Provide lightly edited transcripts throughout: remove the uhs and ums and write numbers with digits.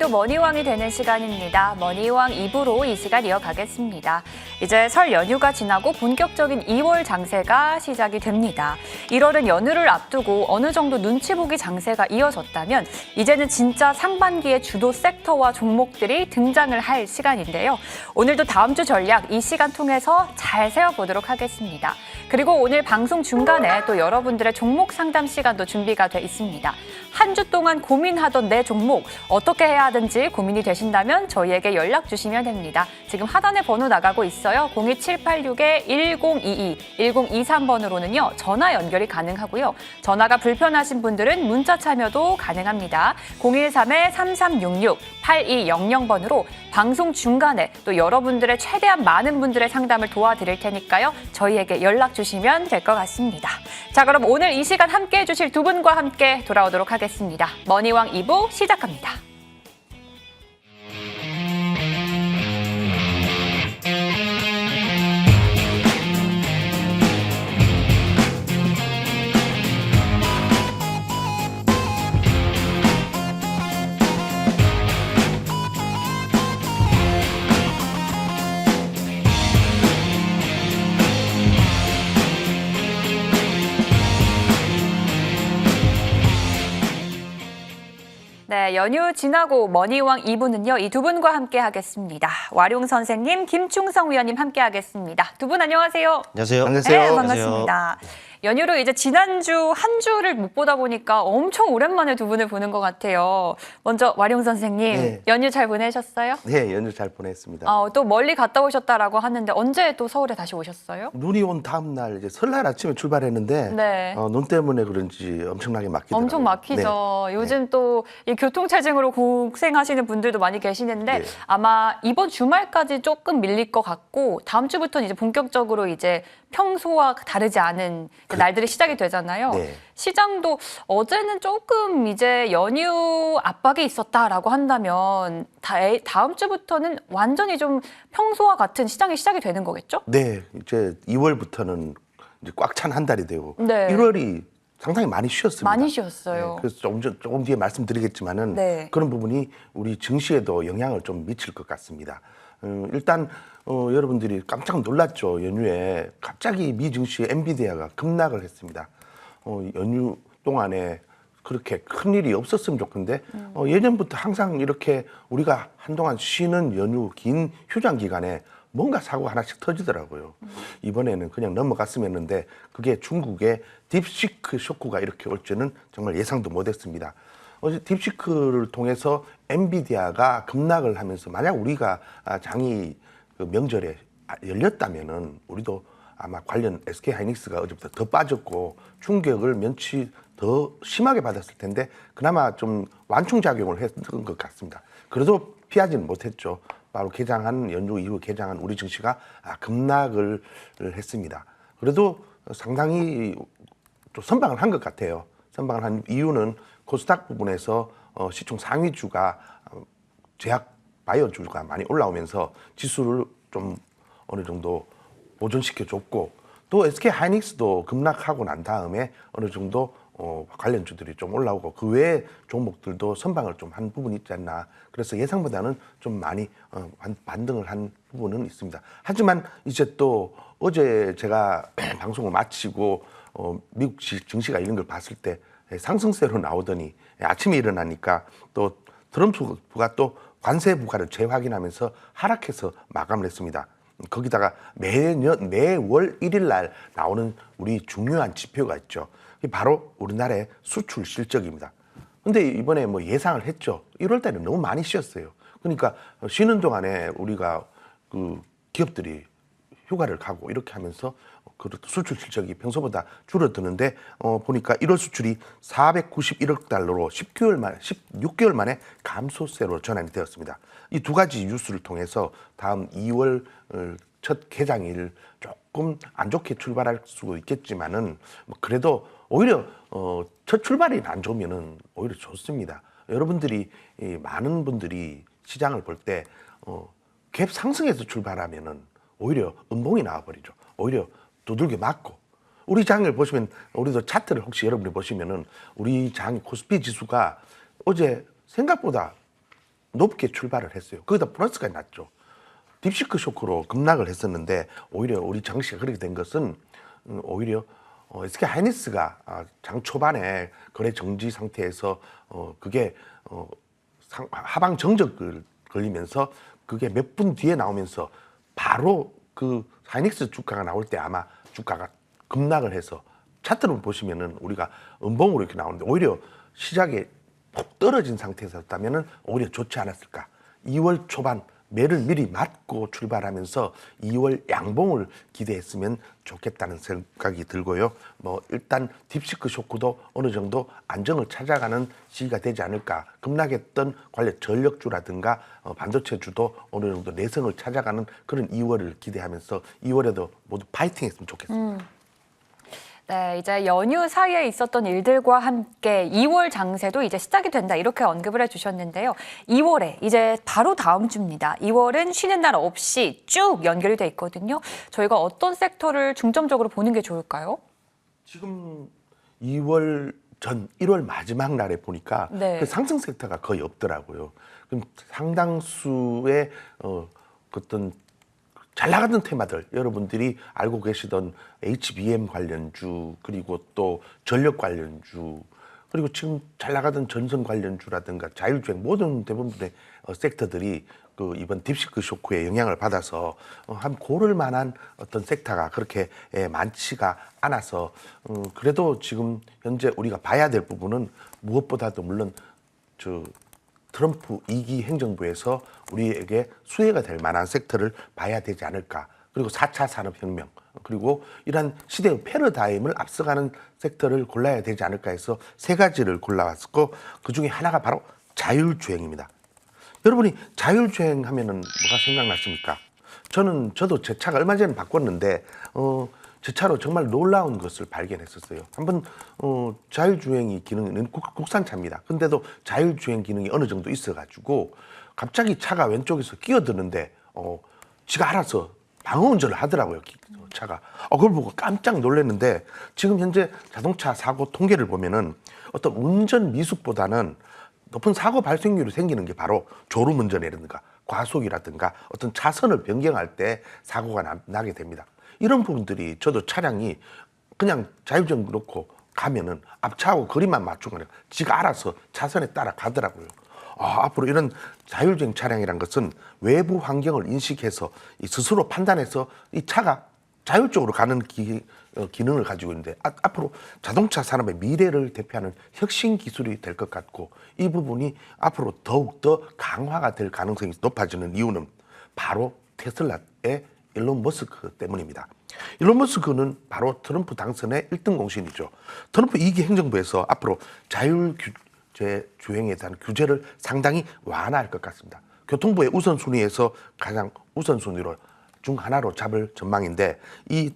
오늘도 머니왕이 되는 시간입니다. 머니왕 2부로 이 시간 이어가겠습니다. 이제 설 연휴가 지나고 본격적인 2월 장세가 시작이 됩니다. 1월은 연휴를 앞두고 어느 정도 눈치 보기 장세가 이어졌다면 이제는 진짜 상반기의 주도 섹터와 종목들이 등장을 할 시간인데요. 오늘도 다음 주 전략 이 시간 통해서 잘 세워보도록 하겠습니다. 그리고 오늘 방송 중간에 또 여러분들의 종목 상담 시간도 준비가 돼 있습니다. 한 주 동안 고민하던 내 종목 어떻게 해야 하든지 고민이 되신다면 저희에게 연락 주시면 됩니다. 지금 하단에 번호 나가고 있어요. 02786-1022, 1023번으로는요. 전화 연결이 가능하고요. 전화가 불편하신 분들은 문자 참여도 가능합니다. 013-3366, 8200번으로 방송 중간에 또 여러분들의 최대한 많은 분들의 상담을 도와드릴 테니까요. 저희에게 연락 주시면 될 것 같습니다. 자, 그럼 오늘 이 시간 함께해 주실 두 분과 함께 돌아오도록 하겠습니다. 머니왕 2부 시작합니다. 네, 연휴 지나고 머니왕 2부는요. 이 두 분과 함께 하겠습니다. 와룡 선생님, 김충성 위원님 함께 하겠습니다. 두 분 안녕하세요. 안녕하세요. 네, 반갑습니다. 연휴로 이제 지난주 한 주를 못 보다 보니까 엄청 오랜만에 두 분을 보는 것 같아요. 먼저 와룡 선생님, 네. 연휴 잘 보내셨어요? 네, 연휴 잘 보냈습니다. 또 멀리 갔다 오셨다라고 하는데 언제 또 서울에 다시 오셨어요? 눈이 온 다음 날 이제 설날 아침에 출발했는데 네. 눈 때문에 그런지 엄청나게 막히더라고요. 엄청 막히죠. 네. 요즘 또 이 교통체증으로 고생하시는 분들도 많이 계시는데 네. 아마 이번 주말까지 조금 밀릴 것 같고 다음 주부터는 이제 본격적으로 이제 평소와 다르지 않은 날들이 시작이 되잖아요. 네. 시장도 어제는 조금 이제 연휴 압박이 있었다라고 한다면 다음 주부터는 완전히 좀 평소와 같은 시장이 시작이 되는 거겠죠? 네, 이제 2월부터는 이제 꽉 찬 한 달이 되고 네. 1월이 상당히 많이 쉬었습니다. 많이 쉬었어요. 네, 그래서 조금 뒤에 말씀드리겠지만은 네. 그런 부분이 우리 증시에도 영향을 좀 미칠 것 같습니다. 일단 여러분들이 깜짝 놀랐죠. 연휴에 갑자기 미 증시 엔비디아가 급락을 했습니다. 연휴 동안에 그렇게 큰 일이 없었으면 좋겠는데 예전부터 항상 이렇게 우리가 한동안 쉬는 연휴 긴 휴장 기간에 뭔가 사고가 하나씩 터지더라고요. 이번에는 그냥 넘어갔으면 했는데 그게 중국의 딥시크 쇼크가 이렇게 올 줄은 정말 예상도 못했습니다. 어제 딥시크를 통해서 엔비디아가 급락을 하면서 만약 우리가 장이 그 명절에 열렸다면은 우리도 아마 관련 SK하이닉스가 어제부터 더 빠졌고 충격을 면치 더 심하게 받았을 텐데 그나마 좀 완충작용을 했던 것 같습니다. 그래도 피하지는 못했죠. 바로 개장한 연휴 이후 개장한 우리 증시가 급락을 했습니다. 그래도 상당히 또 선방을 한 것 같아요. 선방을 한 이유는 코스닥 부분에서 시총 상위주가 제약 바이오주가 많이 올라오면서 지수를 좀 어느 정도 보존시켜 줬고 또 SK하이닉스도 급락하고 난 다음에 어느 정도 관련주들이 좀 올라오고 그 외의 종목들도 선방을 좀 한 부분이 있지 않나. 그래서 예상보다는 좀 많이 반등을 한 부분은 있습니다. 하지만 이제 또 어제 제가 방송을 마치고 미국 증시가 이런 걸 봤을 때 상승세로 나오더니 아침에 일어나니까 또 트럼프가 또 관세 부과를 재확인하면서 하락해서 마감을 했습니다. 거기다가 매월 1일 날 나오는 우리 중요한 지표가 있죠. 바로 우리나라의 수출 실적입니다. 근데 이번에 뭐 예상을 했죠. 1월 달에 너무 많이 쉬었어요. 그러니까 쉬는 동안에 우리가 그 기업들이 휴가를 가고 이렇게 하면서 그 수출 실적이 평소보다 줄어드는데 보니까 1월 수출이 491억 달러로 16개월 만에 감소세로 전환이 되었습니다. 이 두 가지 뉴스를 통해서 다음 2월 첫 개장일 조금 안 좋게 출발할 수도 있겠지만은 그래도 오히려 첫 출발이 안 좋으면은 오히려 좋습니다. 여러분들이 많은 분들이 시장을 볼 때 갭 상승해서 출발하면은 오히려 음봉이 나와버리죠. 오히려 두들겨 맞고 우리 장을 보시면 우리도 차트를 혹시 여러분이 보시면은 우리 장 코스피 지수가 어제 생각보다 높게 출발을 했어요. 거기다 플러스가 났죠. 딥시크 쇼크로 급락을 했었는데 오히려 우리 장시가 그렇게 된 것은 오히려 SK 하이닉스가 장 초반에 거래 정지 상태에서 그게 하방 정적을 걸리면서 그게 몇 분 뒤에 나오면서 바로 그 하이닉스 주가가 나올 때 아마 주가가 급락을 해서 차트를 보시면은 우리가 음봉으로 이렇게 나오는데 오히려 시작에 폭 떨어진 상태였다면은 오히려 좋지 않았을까. 2월 초반 매를 미리 맞고 출발하면서 2월 양봉을 기대했으면 좋겠다는 생각이 들고요. 뭐 일단 딥시크 쇼크도 어느 정도 안정을 찾아가는 시기가 되지 않을까. 급락했던 관련 전력주라든가 반도체주도 어느 정도 내성을 찾아가는 그런 2월을 기대하면서 2월에도 모두 파이팅했으면 좋겠습니다. 네, 이제 연휴 사이에 있었던 일들과 함께 2월 장세도 이제 시작이 된다 이렇게 언급을 해주셨는데요. 2월에 이제 바로 다음 주입니다. 2월은 쉬는 날 없이 쭉 연결이 돼 있거든요. 저희가 어떤 섹터를 중점적으로 보는 게 좋을까요? 지금 2월 전 1월 마지막 날에 보니까 네. 그 상승 섹터가 거의 없더라고요. 그럼 상당수의 어떤 잘 나가던 테마들 여러분들이 알고 계시던 HBM 관련주 그리고 또 전력 관련주 그리고 지금 잘 나가던 전선 관련주라든가 자율주행 모든 대부분의 섹터들이 그 이번 딥시크 쇼크의 영향을 받아서 한 고를 만한 어떤 섹터가 그렇게 많지가 않아서 그래도 지금 현재 우리가 봐야 될 부분은 무엇보다도 물론 트럼프 2기 행정부에서 우리에게 수혜가 될 만한 섹터를 봐야 되지 않을까. 그리고 4차 산업혁명, 그리고 이러한 시대의 패러다임을 앞서가는 섹터를 골라야 되지 않을까 해서 세 가지를 골라왔고 그중에 하나가 바로 자율주행입니다. 여러분이 자율주행 하면은 뭐가 생각나십니까? 저도 제 차가 얼마 전에 바꿨는데 제 차로 정말 놀라운 것을 발견했었어요. 한번 자율주행이 기능은 국산차입니다. 근데도 자율주행 기능이 어느 정도 있어가지고 갑자기 차가 왼쪽에서 끼어드는데 지가 알아서 방어운전을 하더라고요. 차가. 그걸 보고 깜짝 놀랐는데 지금 현재 자동차 사고 통계를 보면은 어떤 운전 미숙보다는 높은 사고 발생률이 생기는 게 바로 졸음운전이라든가 과속이라든가 어떤 차선을 변경할 때 사고가 나게 됩니다. 이런 부분들이 저도 차량이 그냥 자율주행 놓고 가면은 앞차하고 거리만 맞추고 그냥 지가 알아서 차선에 따라 가더라고요. 앞으로 이런 자율주행 차량이란 것은 외부 환경을 인식해서 스스로 판단해서 이 차가 자율적으로 가는 기능을 가지고 있는데 앞으로 자동차 산업의 미래를 대표하는 혁신 기술이 될 것 같고 이 부분이 앞으로 더욱더 강화가 될 가능성이 높아지는 이유는 바로 테슬라의 일론 머스크 때문입니다. 일론 머스크는 바로 트럼프 당선의 1등 공신이죠. 트럼프 2기 행정부에서 앞으로 자율주행에 대한 규제를 상당히 완화할 것 같습니다. 교통부의 우선순위에서 가장 우선순위로 중 하나로 잡을 전망인데 이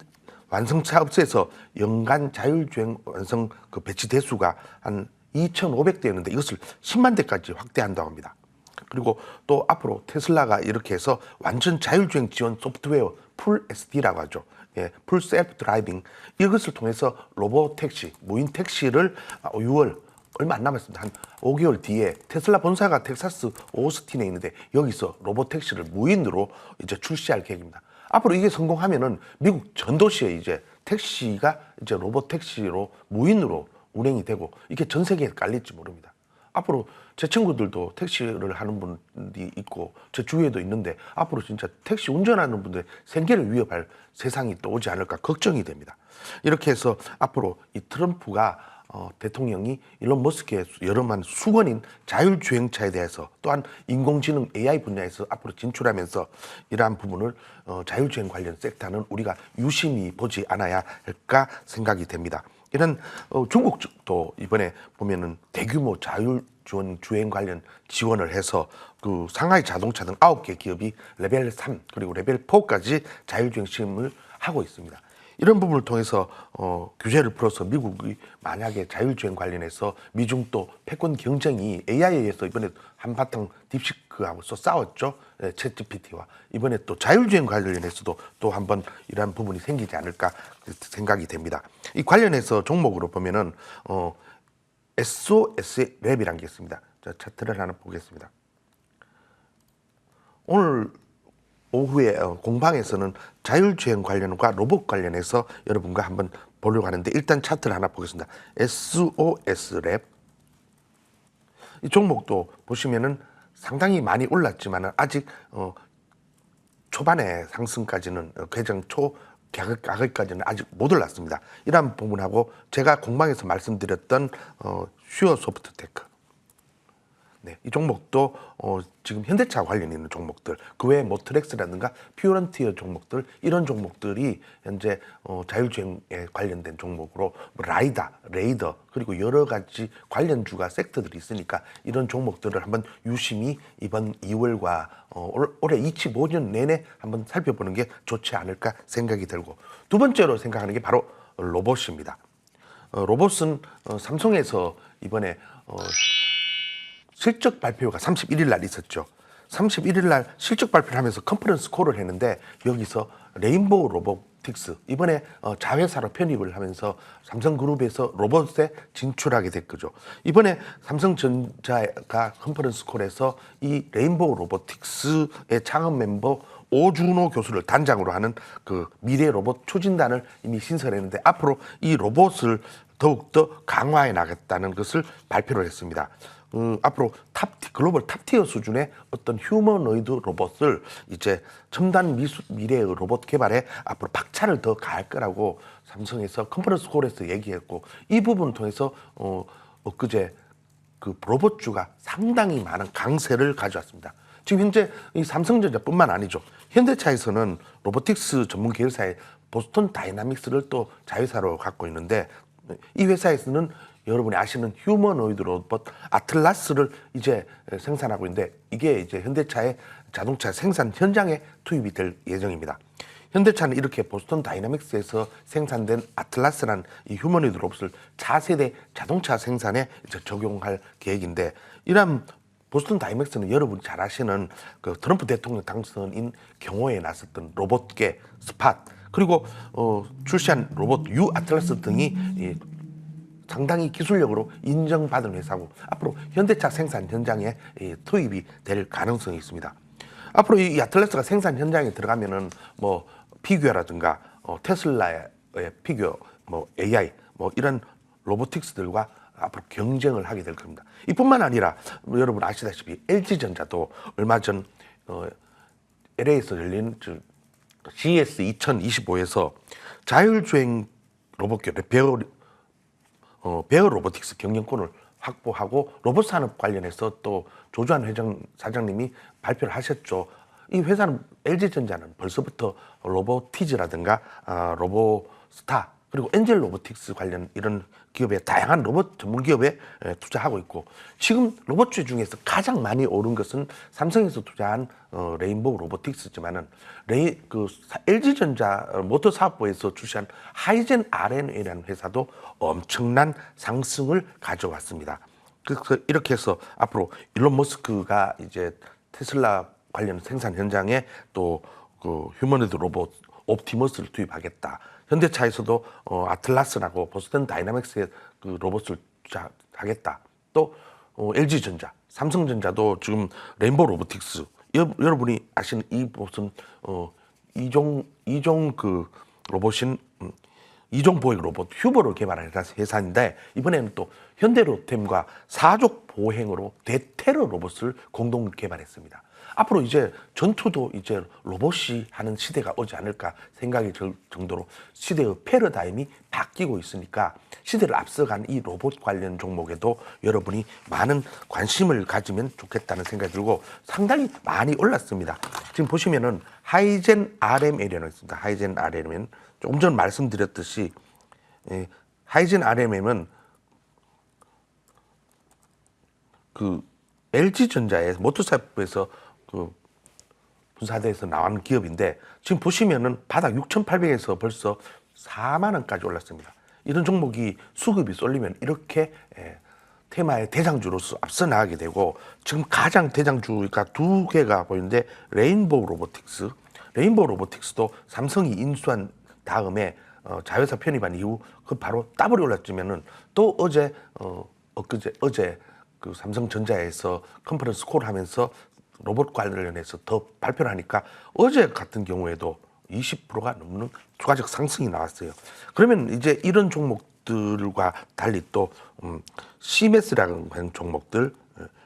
완성차 업체에서 연간 자율주행 완성 그 배치 대수가 한 2,500대였는데 이것을 10만 대까지 확대한다고 합니다. 그리고 또 앞으로 테슬라가 이렇게 해서 완전 자율주행 지원 소프트웨어 풀 SD라고 하죠. 풀 셀프 드라이빙 이것을 통해서 로봇 택시, 무인 택시를 6월 얼마 안 남았습니다. 한 5개월 뒤에 테슬라 본사가 텍사스 오스틴에 있는데 여기서 로봇 택시를 무인으로 이제 출시할 계획입니다. 앞으로 이게 성공하면은 미국 전 도시에 이제 택시가 이제 로봇 택시로 무인으로 운행이 되고 이게 전 세계에 깔릴지 모릅니다. 앞으로 제 친구들도 택시를 하는 분이 있고 제 주위에도 있는데 앞으로 진짜 택시 운전하는 분들의 생계를 위협할 세상이 또 오지 않을까 걱정이 됩니다. 이렇게 해서 앞으로 이 트럼프가 대통령이 일론 머스크의 여러만 수건인 자율주행차에 대해서 또한 인공지능 AI 분야에서 앞으로 진출하면서 이러한 부분을 자율주행 관련 섹터는 우리가 유심히 보지 않아야 할까 생각이 됩니다. 이런 중국 쪽도 이번에 보면은 대규모 자율주행 관련 지원을 해서 그 상하이 자동차 등 9개 기업이 레벨 3 그리고 레벨 4까지 자율주행 시험을 하고 있습니다. 이런 부분을 통해서 규제를 풀어서 미국이 만약에 자율주행 관련해서 미중 또 패권 경쟁이 AI에 의해서 이번에 한바탕 딥시크하고 싸웠죠. 챗GPT와 이번에 또 자율주행 관련해서도 또 한번 이러한 부분이 생기지 않을까 생각이 됩니다. 이 관련해서 종목으로 보면은 SOS 랩이라는 게 있습니다. 자, 차트를 하나 보겠습니다. 오늘 오후에 공방에서는 자율주행 관련과 로봇 관련해서 여러분과 한번 보려고 하는데 일단 차트를 하나 보겠습니다. SOS랩 이 종목도 보시면은 상당히 많이 올랐지만은 아직 초반에 상승까지는 개정 초 가격까지는 아직 못 올랐습니다. 이러한 부분하고 제가 공방에서 말씀드렸던 슈어소프트테크 네, 이 종목도 지금 현대차 관련 있는 종목들, 그 외에 모트렉스라든가 퓨런티어 종목들 이런 종목들이 현재 자율주행에 관련된 종목으로 뭐 레이더 그리고 여러 가지 관련주가 섹터들이 있으니까 이런 종목들을 한번 유심히 이번 2월과 올해 25년 내내 한번 살펴보는 게 좋지 않을까 생각이 들고 두 번째로 생각하는 게 바로 로봇입니다. 로봇은 삼성에서 이번에 실적 발표가 31일 날 있었죠. 31일 날 실적 발표를 하면서 컨퍼런스 콜을 했는데 여기서 레인보우 로보틱스 이번에 자회사로 편입을 하면서 삼성그룹에서 로봇에 진출하게 됐거죠. 이번에 삼성전자가 컨퍼런스 콜에서 이 레인보우 로보틱스의 창업 멤버 오준호 교수를 단장으로 하는 그 미래 로봇 추진단을 이미 신설했는데 앞으로 이 로봇을 더욱더 강화해 나갔다는 것을 발표를 했습니다. 앞으로 글로벌 탑티어 수준의 어떤 휴머노이드 로봇을 이제 첨단 미래의 로봇 개발에 앞으로 박차를 더 가할 거라고 삼성에서 컨퍼런스 콜에서 얘기했고 이 부분을 통해서 엊그제 그 로봇주가 상당히 많은 강세를 가져왔습니다. 지금 현재 이 삼성전자뿐만 아니죠. 현대차에서는 로보틱스 전문 계열사의 보스턴 다이나믹스를 또 자회사로 갖고 있는데 이 회사에서는 여러분이 아시는 휴머노이드 로봇 아틀라스를 이제 생산하고 있는데 이게 이제 현대차의 자동차 생산 현장에 투입이 될 예정입니다. 현대차는 이렇게 보스턴 다이나믹스에서 생산된 아틀라스라는 이 휴머노이드 로봇을 차세대 자동차 생산에 이제 적용할 계획인데 이러한 보스턴 다이나믹스는 여러분이 잘 아시는 그 트럼프 대통령 당선인 경호에 나섰던 로봇계 스팟 그리고 출시한 로봇 U 아틀라스 등이 상당히 기술력으로 인정받은 회사고 앞으로 현대차 생산 현장에 투입이 될 가능성이 있습니다. 앞으로 이 아틀라스가 생산 현장에 들어가면은 뭐 피규어라든가 테슬라의 피규어, 뭐 AI, 뭐 이런 로보틱스들과 앞으로 경쟁을 하게 될 겁니다. 이뿐만 아니라 여러분 아시다시피 LG전자도 얼마 전 LA에서 열린 CES 2025에서 자율주행 로봇기업 베어 로보틱스 경영권을 확보하고 로봇 산업 관련해서 또 조주환 회장 사장님이 발표를 하셨죠. 이 회사는 LG전자는 벌써부터 로보티즈라든가 로보스타 그리고 엔젤 로보틱스 관련 이런 기업에 다양한 로봇 전문 기업에 투자하고 있고 지금 로봇주 중에서 가장 많이 오른 것은 삼성에서 투자한 레인보우 로보틱스지만은 LG전자 모터사업부에서 출시한 하이젠 RNA라는 회사도 엄청난 상승을 가져왔습니다. 그래서 이렇게 해서 앞으로 일론 머스크가 이제 테슬라 관련 생산 현장에 또 그 휴머노이드 로봇 옵티머스를 투입하겠다. 현대차에서도 아틀라스라고 보스턴 다이나믹스의 그 로봇을 하겠다. 또 LG전자, 삼성전자도 지금 레인보우 로보틱스 여러분이 아시는 이 무슨 이종 그 로봇인 이종 보행 로봇 휴버를 개발한 회사인데 이번에는 또 현대로템과 사족 보행으로 대테러 로봇을 공동 개발했습니다. 앞으로 이제 전투도 이제 로봇이 하는 시대가 오지 않을까 생각이 들 정도로 시대의 패러다임이 바뀌고 있으니까 시대를 앞서간 이 로봇 관련 종목에도 여러분이 많은 관심을 가지면 좋겠다는 생각이 들고 상당히 많이 올랐습니다. 지금 보시면은 하이젠 RML이라고 있습니다. 하이젠 RM은 조금 전 말씀드렸듯이 하이젠 RMM은 그 LG전자의 모터사업부에서 그 분사대에서 나온 기업인데 지금 보시면은 바닥 6,800에서 벌써 4만 원까지 올랐습니다. 이런 종목이 수급이 쏠리면 이렇게 테마의 대장주로서 앞서 나가게 되고 지금 가장 대장주가 두 개가 보이는데 레인보우 로보틱스도 삼성이 인수한 다음에 자회사 편입한 이후 그 바로 더블이 올랐지만은 또 어제 그 삼성전자에서 컨퍼런스 콜 하면서 로봇 관련해서 더 발표를 하니까 어제 같은 경우에도 20%가 넘는 추가적 상승이 나왔어요. 그러면 이제 이런 종목들과 달리 또 CMS라는 하는 종목들,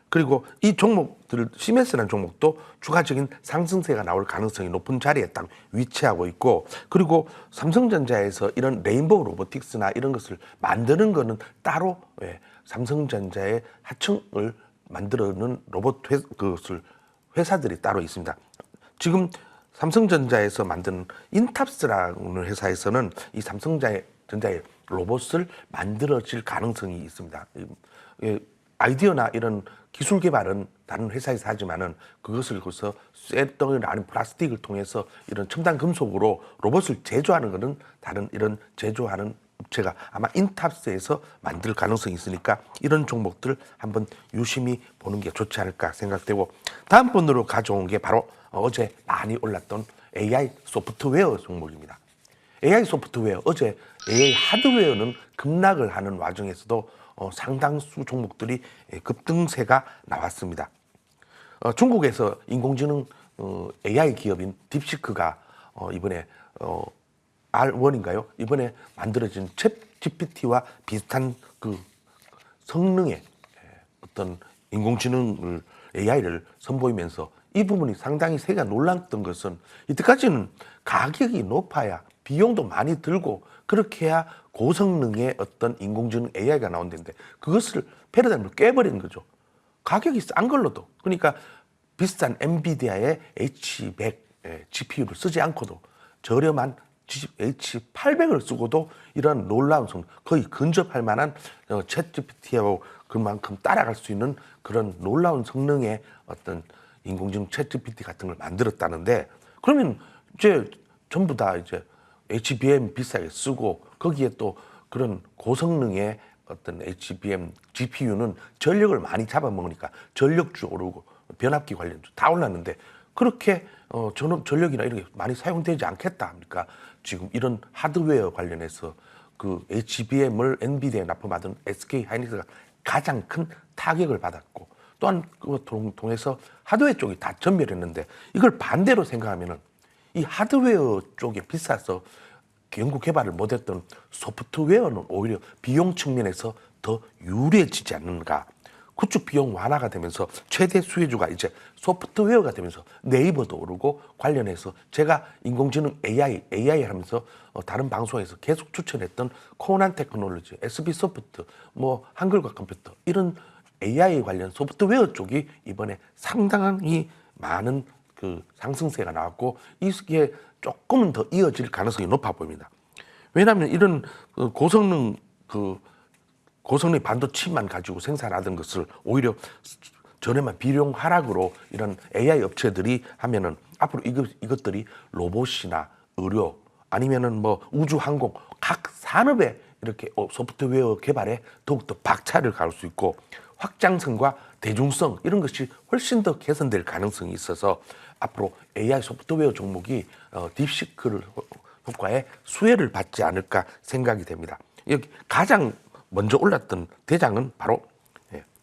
그리고 이 종목들, CMS라는 종목도 추가적인 상승세가 나올 가능성이 높은 자리에 딱 위치하고 있고, 그리고 삼성전자에서 이런 레인보우 로보틱스나 이런 것을 만드는 거는 따로 삼성전자의 하청을 만들어는 로봇 그것을 회사들이 따로 있습니다. 지금 삼성전자에서 만든 인탑스라는 회사에서는 이 삼성전자의 로봇을 만들어질 가능성이 있습니다. 아이디어나 이런 기술 개발은 다른 회사에서 하지만은 그것을 거기서 쇳덩이나 아닌 플라스틱을 통해서 이런 첨단 금속으로 로봇을 제조하는 것은 다른 이런 제조하는 업체가 아마 인탑스에서 만들 가능성이 있으니까 이런 종목들 한번 유심히 보는 게 좋지 않을까 생각되고, 다음 번으로 가져온 게 바로 어제 많이 올랐던 AI 소프트웨어 종목입니다. AI 소프트웨어, 어제 AI 하드웨어는 급락을 하는 와중에서도 상당수 종목들이 급등세가 나왔습니다. 중국에서 인공지능 AI 기업인 딥시크가 이번에 R1인가요? 이번에 만들어진 챗 GPT와 비슷한 그 성능의 어떤 인공지능 AI를 선보이면서 이 부분이 상당히 세계가 놀랐던 것은, 이때까지는 가격이 높아야 비용도 많이 들고 그렇게 해야 고성능의 어떤 인공지능 AI가 나온다는데 그것을 패러다임을 깨버리는 거죠. 가격이 싼 걸로도, 그러니까 비싼 엔비디아의 H100 GPU를 쓰지 않고도 저렴한 H800을 쓰고도 이런 놀라운 성능, 거의 근접할 만한 챗 GPT하고 그만큼 따라갈 수 있는 그런 놀라운 성능의 어떤 인공지능 챗 GPT 같은 걸 만들었다는데, 그러면 이제 전부 다 이제 HBM 비싸게 쓰고 거기에 또 그런 고성능의 어떤 HBM GPU는 전력을 많이 잡아먹으니까 전력주 오르고 변압기 관련주 다 올랐는데, 그렇게 전력이나 이런 게 많이 사용되지 않겠다 합니까? 지금 이런 하드웨어 관련해서 그 HBM을 엔비디아에 납품하던 SK 하이닉스가 가장 큰 타격을 받았고, 또한 그거 통해서 하드웨어 쪽이 다 전멸했는데, 이걸 반대로 생각하면은 이 하드웨어 쪽에 비싸서 연구 개발을 못했던 소프트웨어는 오히려 비용 측면에서 더 유리해지지 않는가. 그쪽 비용 완화가 되면서 최대 수혜주가 이제 소프트웨어가 되면서 네이버도 오르고, 관련해서 제가 인공지능 AI 하면서 다른 방송에서 계속 추천했던 코난 테크놀로지, SB소프트, 뭐 한글과 컴퓨터, 이런 AI 관련 소프트웨어 쪽이 이번에 상당히 많은 그 상승세가 나왔고, 이게 조금은 더 이어질 가능성이 높아 보입니다. 왜냐하면 이런 고성능 반도체만 가지고 생산하던 것을 오히려 저렴한 비용 하락으로 이런 AI 업체들이 하면은 앞으로 이것들이 로봇이나 의료 아니면은 뭐 우주 항공 각 산업에 이렇게 소프트웨어 개발에 더욱더 박차를 가할 수 있고, 확장성과 대중성 이런 것이 훨씬 더 개선될 가능성이 있어서 앞으로 AI 소프트웨어 종목이 딥시크를 효과에 수혜를 받지 않을까 생각이 됩니다. 여기 가장 먼저 올랐던 대장은 바로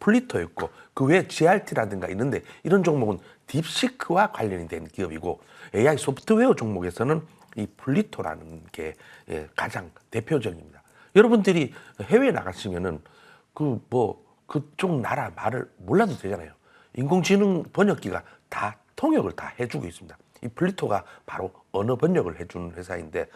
플리토였고, 그 외에 GRT라든가 있는데 이런 종목은 딥시크와 관련이 된 기업이고, AI 소프트웨어 종목에서는 이 플리토라는 게 가장 대표적입니다. 여러분들이 해외에 나가시면은 그쪽 나라 말을 몰라도 되잖아요. 인공지능 번역기가 다 통역을 다 해주고 있습니다. 이 플리토가 바로 언어 번역을 해주는 회사인데,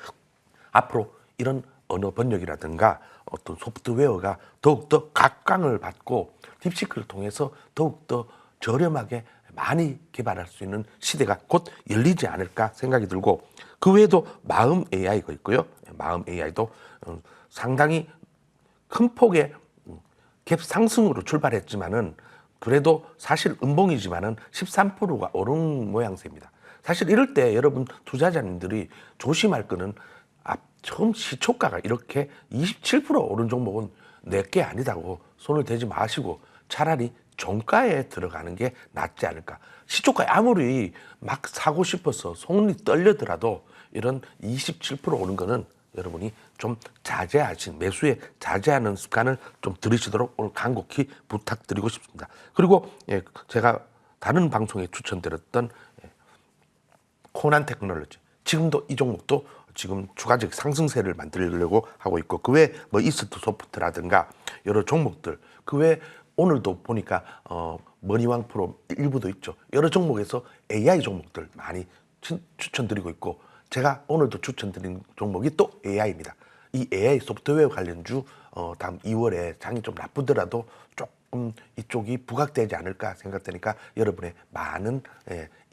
앞으로 이런 언어 번역이라든가 어떤 소프트웨어가 더욱더 각광을 받고 딥시크를 통해서 더욱더 저렴하게 많이 개발할 수 있는 시대가 곧 열리지 않을까 생각이 들고, 그 외에도 마음 AI가 있고요. 마음 AI도 상당히 큰 폭의 갭 상승으로 출발했지만은 그래도 사실 음봉이지만은 13%가 오른 모양새입니다. 사실 이럴 때 여러분 투자자님들이 조심할 거는 처음 시초가가 이렇게 27% 오른 종목은 내게 아니다고 손을 대지 마시고 차라리 종가에 들어가는 게 낫지 않을까. 시초가에 아무리 막 사고 싶어서 손이 떨려더라도 이런 27% 오른 거는 여러분이 좀 매수에 자제하는 습관을 좀 들이시도록 오늘 간곡히 부탁드리고 싶습니다. 그리고 제가 다른 방송에 추천드렸던 코난 테크놀로지, 지금도 이 종목도 지금 추가적 상승세를 만들려고 하고 있고, 그 외에 뭐 이스트 소프트라든가 여러 종목들, 그 외에 오늘도 보니까 머니왕 프로 일부도 있죠. 여러 종목에서 AI 종목들 많이 추천드리고 있고, 제가 오늘도 추천드린 종목이 또 AI입니다. 이 AI 소프트웨어 관련주 다음 2월에 장이 좀 나쁘더라도 조금 이쪽이 부각되지 않을까 생각되니까 여러분의 많은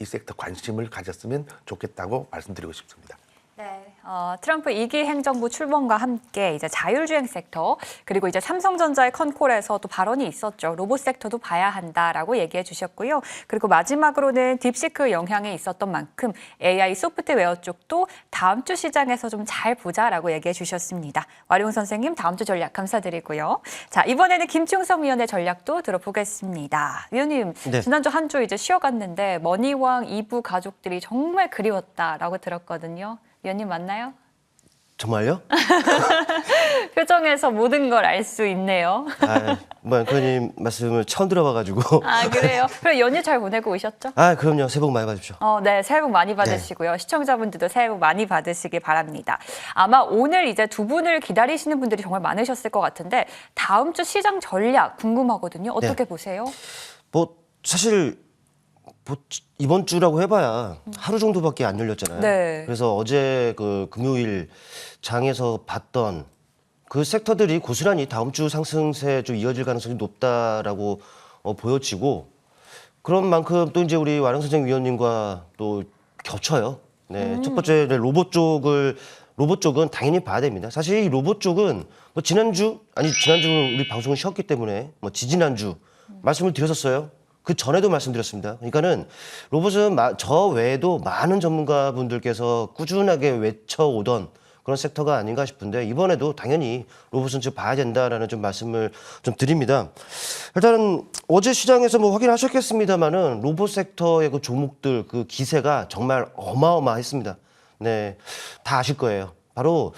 이 섹터 관심을 가졌으면 좋겠다고 말씀드리고 싶습니다. 네, 트럼프 2기 행정부 출범과 함께 이제 자율주행 섹터, 그리고 이제 삼성전자의 컨콜에서 또 발언이 있었죠. 로봇 섹터도 봐야 한다라고 얘기해 주셨고요. 그리고 마지막으로는 딥시크 영향이 있었던 만큼 AI 소프트웨어 쪽도 다음 주 시장에서 좀 잘 보자라고 얘기해 주셨습니다. 와룡 선생님, 다음 주 전략 감사드리고요. 자, 이번에는 김충성 위원의 전략도 들어보겠습니다. 위원님, 네. 지난주 한 주 이제 쉬어갔는데 머니왕 2부 가족들이 정말 그리웠다라고 들었거든요. 위원님 맞나요? 정말요? 표정에서 모든 걸 알 수 있네요. 뭐 앵커님 말씀을 처음 들어봐가지고. 아, 그래요? 그럼 연휴 잘 보내고 오셨죠? 그럼요. 새해 복 많이 받으십시오. 네, 새해 복 많이 받으시고요. 시청자분들도 새해 복 많이 받으시기 바랍니다. 아마 오늘 이제 두 분을 기다리시는 분들이 정말 많으셨을 것 같은데 다음 주 시장 전략 궁금하거든요. 어떻게 보세요? 뭐 사실 이번 주라고 해봐야 하루 정도밖에 안 열렸잖아요. 네. 그래서 어제 그 금요일 장에서 봤던 그 섹터들이 고스란히 다음 주 상승세 좀 이어질 가능성이 높다라고 보여지고, 그런 만큼 또 이제 우리 와룡 선생 위원님과 또 겹쳐요. 네, 첫 번째 로봇 쪽은 당연히 봐야 됩니다. 사실 이 로봇 쪽은 뭐 지난주 우리 방송을 쉬었기 때문에 뭐 지지난주 말씀을 드렸었어요. 그 전에도 말씀드렸습니다. 그러니까는 로봇은 저 외에도 많은 전문가분들께서 꾸준하게 외쳐오던 그런 섹터가 아닌가 싶은데, 이번에도 당연히 로봇은 좀 봐야 된다라는 좀 말씀을 좀 드립니다. 일단은 어제 시장에서 뭐 확인하셨겠습니다만은 로봇 섹터의 그 종목들 그 기세가 정말 어마어마했습니다. 네, 다 아실 거예요. 바로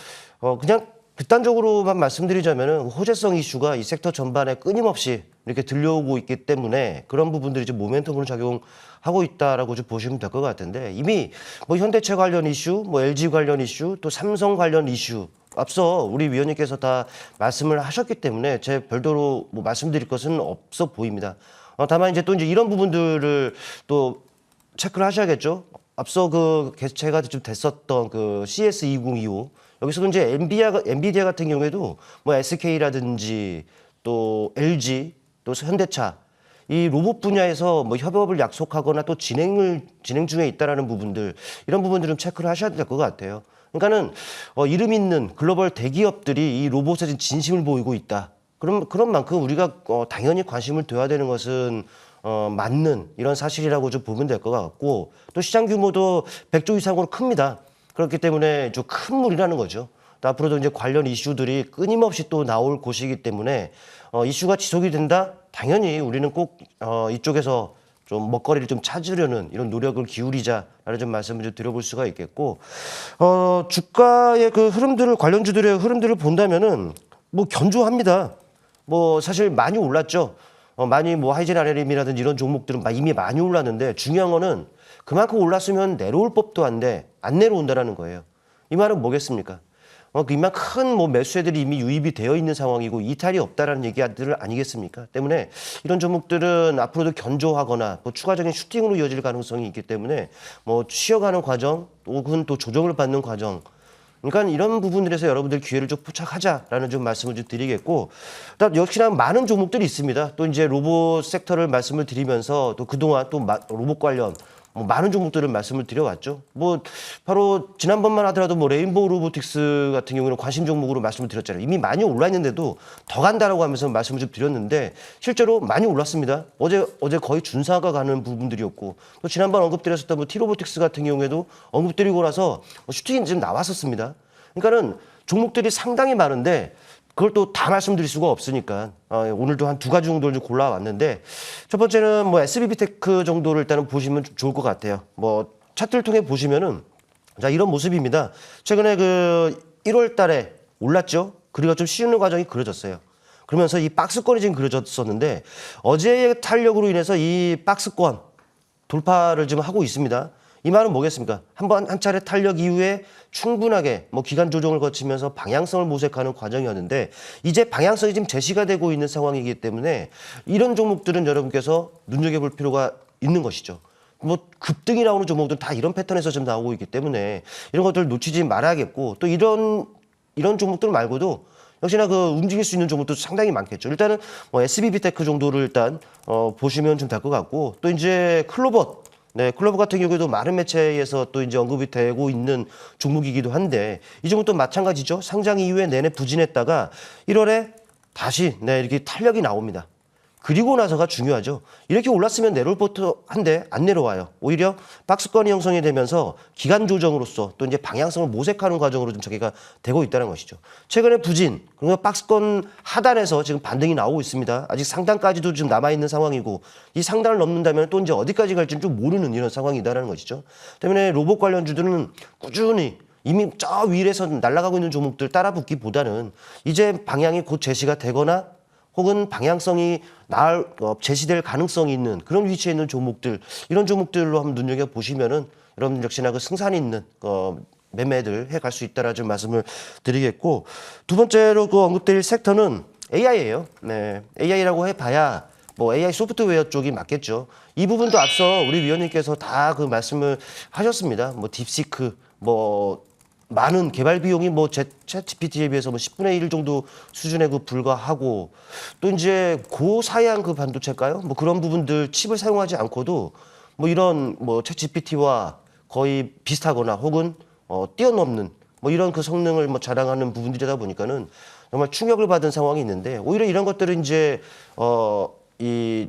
그냥 극단적으로만 말씀드리자면은 호재성 이슈가 이 섹터 전반에 끊임없이 이렇게 들려오고 있기 때문에 그런 부분들이 좀 모멘텀으로 작용하고 있다라고 좀 보시면 될 것 같은데, 이미 뭐 현대차 관련 이슈, 뭐 LG 관련 이슈, 또 삼성 관련 이슈 앞서 우리 위원님께서 다 말씀을 하셨기 때문에 제 별도로 뭐 말씀드릴 것은 없어 보입니다. 다만 이제 또 이제 이런 부분들을 또 체크를 하셔야겠죠. 앞서 그 개최가 좀 됐었던 그 CS2025, 여기서도 이제 엔비디아 같은 경우에도 뭐 SK라든지 또 LG 또 현대차 이 로봇 분야에서 뭐 협업을 약속하거나 또 진행 중에 있다라는 부분들, 이런 부분들은 체크를 하셔야 될 것 같아요. 그러니까는 이름 있는 글로벌 대기업들이 이 로봇에 진심을 보이고 있다. 그런 만큼 우리가 당연히 관심을 둬야 되는 것은 맞는 이런 사실이라고 좀 보면 될 것 같고, 또 시장 규모도 100조 이상으로 큽니다. 그렇기 때문에 좀 큰 물이라는 거죠. 또 앞으로도 이제 관련 이슈들이 끊임없이 또 나올 곳이기 때문에 이슈가 지속이 된다? 당연히 우리는 꼭 이쪽에서 좀 먹거리를 좀 찾으려는 이런 노력을 기울이자라는 좀 말씀을 좀 드려볼 수가 있겠고, 주가의 그 흐름들을, 관련주들의 흐름들을 본다면은 뭐 견조합니다. 뭐 사실 많이 올랐죠. 많이 뭐 하이젠 RLM이라든지 이런 종목들은 이미 많이 올랐는데, 중요한 거는 그만큼 올랐으면 내려올 법도 한데 안 내려온다라는 거예요. 이 말은 뭐겠습니까? 이만 큰 뭐 매수세들이 이미 유입이 되어 있는 상황이고 이탈이 없다라는 얘기들 아니겠습니까? 때문에 이런 종목들은 앞으로도 견조하거나 뭐 추가적인 슈팅으로 이어질 가능성이 있기 때문에 뭐 쉬어가는 과정 혹은 또 조정을 받는 과정, 그러니까 이런 부분들에서 여러분들 기회를 좀 포착하자라는 좀 말씀을 좀 드리겠고, 역시나 많은 종목들이 있습니다. 또 이제 로봇 섹터를 말씀을 드리면서 또 그동안 또 로봇 관련 많은 종목들을 말씀을 드려왔죠. 뭐 바로 지난번만 하더라도 뭐 레인보우 로보틱스 같은 경우는 관심 종목으로 말씀을 드렸잖아요. 이미 많이 올라 있는데도 더 간다라고 하면서 말씀을 좀 드렸는데 실제로 많이 올랐습니다. 어제 거의 준사가 가는 부분들이었고, 또 지난번 언급드렸었던 뭐 T로보틱스 같은 경우에도 언급드리고 나서 슈팅이 좀 나왔었습니다. 그러니까는 종목들이 상당히 많은데 그걸 또 다 말씀드릴 수가 없으니까 오늘도 한 두 가지 정도를 좀 골라왔는데, 첫 번째는 뭐 SBB테크 정도를 일단은 보시면 좋을 것 같아요. 뭐 차트를 통해 보시면은 자, 이런 모습입니다. 최근에 그 1월 달에 올랐죠. 그리고 좀 쉬는 과정이 그려졌어요. 그러면서 이 박스권이 지금 그려졌었는데, 어제의 탄력으로 인해서 이 박스권 돌파를 지금 하고 있습니다. 이 말은 뭐겠습니까? 한 차례 탄력 이후에 충분하게 뭐 기간 조정을 거치면서 방향성을 모색하는 과정이었는데 이제 방향성이 지금 제시가 되고 있는 상황이기 때문에 이런 종목들은 여러분께서 눈여겨볼 필요가 있는 것이죠. 뭐 급등이 나오는 종목들은 다 이런 패턴에서 지금 나오고 있기 때문에 이런 것들을 놓치지 말아야겠고 또 이런 종목들 말고도 역시나 그 움직일 수 있는 종목도 상당히 많겠죠. 일단은 뭐 SB비테크 정도를 일단 보시면 좀 될 것 같고 또 이제 클로버. 네, 클로버 같은 경우에도 많은 매체에서 또 이제 언급이 되고 있는 종목이기도 한데 이 종목도 마찬가지죠. 상장 이후에 내내 부진했다가 1월에 다시 이렇게 탄력이 나옵니다. 그리고 나서가 중요하죠. 이렇게 올랐으면 내려올 법한데 안 내려와요. 오히려 박스권이 형성이 되면서 기간 조정으로서 또 이제 방향성을 모색하는 과정으로 좀 전개가 되고 있다는 것이죠. 최근에 부진, 그리고 박스권 하단에서 지금 반등이 나오고 있습니다. 아직 상단까지도 지금 남아있는 상황이고 이 상단을 넘는다면 또 이제 어디까지 갈지는 좀 모르는 이런 상황이다라는 것이죠. 때문에 로봇 관련주들은 꾸준히 이미 저 위에서 날아가고 있는 종목들 따라붙기보다는 이제 방향이 곧 제시가 되거나 혹은 방향성이 제시될 가능성이 있는 그런 위치에 있는 종목들 이런 종목들로 한번 눈여겨보시면은 여러분 역시나 그 승산 있는 매매들 해갈 수 있다라는 좀 말씀을 드리겠고 두 번째로 그 언급드릴 섹터는 AI예요. 네, AI라고 해봐야 뭐 AI 소프트웨어 쪽이 맞겠죠. 이 부분도 앞서 우리 위원님께서 다 그 말씀을 하셨습니다. 뭐 딥시크 뭐 많은 개발 비용이 뭐 챗 GPT에 비해서 뭐 10분의 1 정도 수준에 그 불과하고 또 이제 고사양 그 반도체일까요? 뭐 그런 부분들 칩을 사용하지 않고도 뭐 이런 뭐챗 GPT와 거의 비슷하거나 혹은 뛰어넘는 뭐 이런 그 성능을 뭐 자랑하는 부분들이다 보니까는 정말 충격을 받은 상황이 있는데 오히려 이런 것들은 이제 이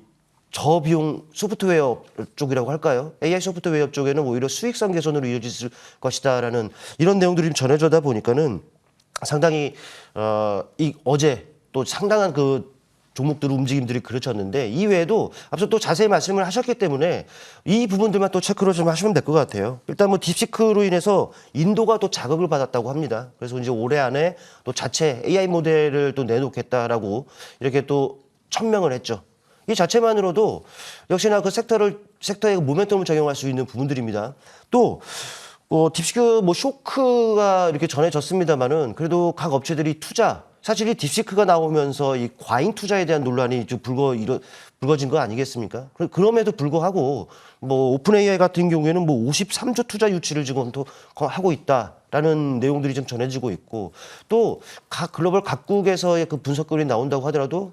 저비용 소프트웨어 쪽이라고 할까요? AI 소프트웨어 쪽에는 오히려 수익성 개선으로 이어질 것이다라는 이런 내용들이 좀 전해져다 보니까는 상당히 어제 또 상당한 그 종목들 움직임들이 그르쳤는데 이 외에도 앞서 또 자세히 말씀을 하셨기 때문에 이 부분들만 또 체크를 좀 하시면 될 것 같아요. 일단 뭐 딥시크로 인해서 인도가 또 자극을 받았다고 합니다. 그래서 이제 올해 안에 또 자체 AI 모델을 또 내놓겠다라고 이렇게 또 천명을 했죠. 이 자체만으로도 역시나 그 섹터의 모멘텀을 적용할 수 있는 부분들입니다. 또 딥시크 뭐 쇼크가 이렇게 전해졌습니다만은 그래도 각 업체들이 사실 이 딥시크가 나오면서 이 과잉 투자에 대한 논란이 좀 불거진 거 아니겠습니까? 그럼에도 불구하고 뭐 오픈 AI 같은 경우에는 뭐 53조 투자 유치를 지금 또 하고 있다라는 내용들이 좀 전해지고 있고 또 각 글로벌 각국에서의 그 분석글이 나온다고 하더라도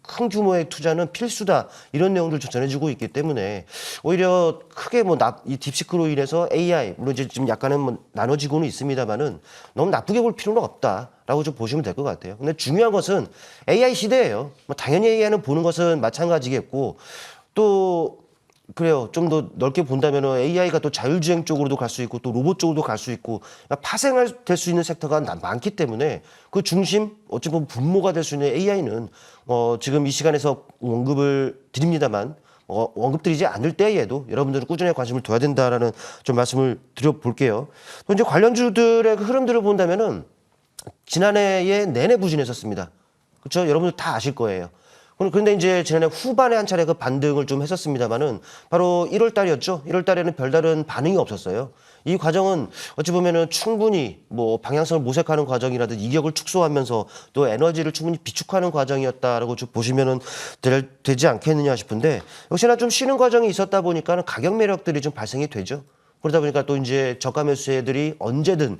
큰 규모의 투자는 필수다 이런 내용들 좀 전해지고 있기 때문에 오히려 크게 이 딥시크로 인해서 AI 물론 이제 좀 약간은 뭐 나눠지고는 있습니다만은 너무 나쁘게 볼 필요는 없다라고 좀 보시면 될 것 같아요. 근데 중요한 것은 AI 시대예요. 뭐 당연히 AI는 보는 것은 마찬가지겠고 또 그래요. 좀 더 넓게 본다면 AI가 또 자율주행 쪽으로도 갈 수 있고 또 로봇 쪽으로도 갈 수 있고 파생할 될 수 있는 섹터가 많기 때문에 그 중심 어찌 보면 분모가 될 수 있는 AI는 지금 이 시간에서 언급을 드립니다만 언급드리지 않을 때에도 여러분들은 꾸준히 관심을 둬야 된다라는 좀 말씀을 드려볼게요. 또 이제 관련주들의 그 흐름들을 본다면은 지난해에 내내 부진했었습니다. 그렇죠? 여러분들 다 아실 거예요. 그런데 이제 지난해 후반에 한 차례 그 반등을 좀 했었습니다만은 바로 1월 달이었죠. 1월 달에는 별다른 반응이 없었어요. 이 과정은 어찌 보면은 충분히 뭐 방향성을 모색하는 과정이라든지 이격을 축소하면서 또 에너지를 충분히 비축하는 과정이었다라고 좀 보시면은 되지 않겠느냐 싶은데 역시나 좀 쉬는 과정이 있었다 보니까는 가격 매력들이 좀 발생이 되죠. 그러다 보니까 또 이제 저가 매수세들이 언제든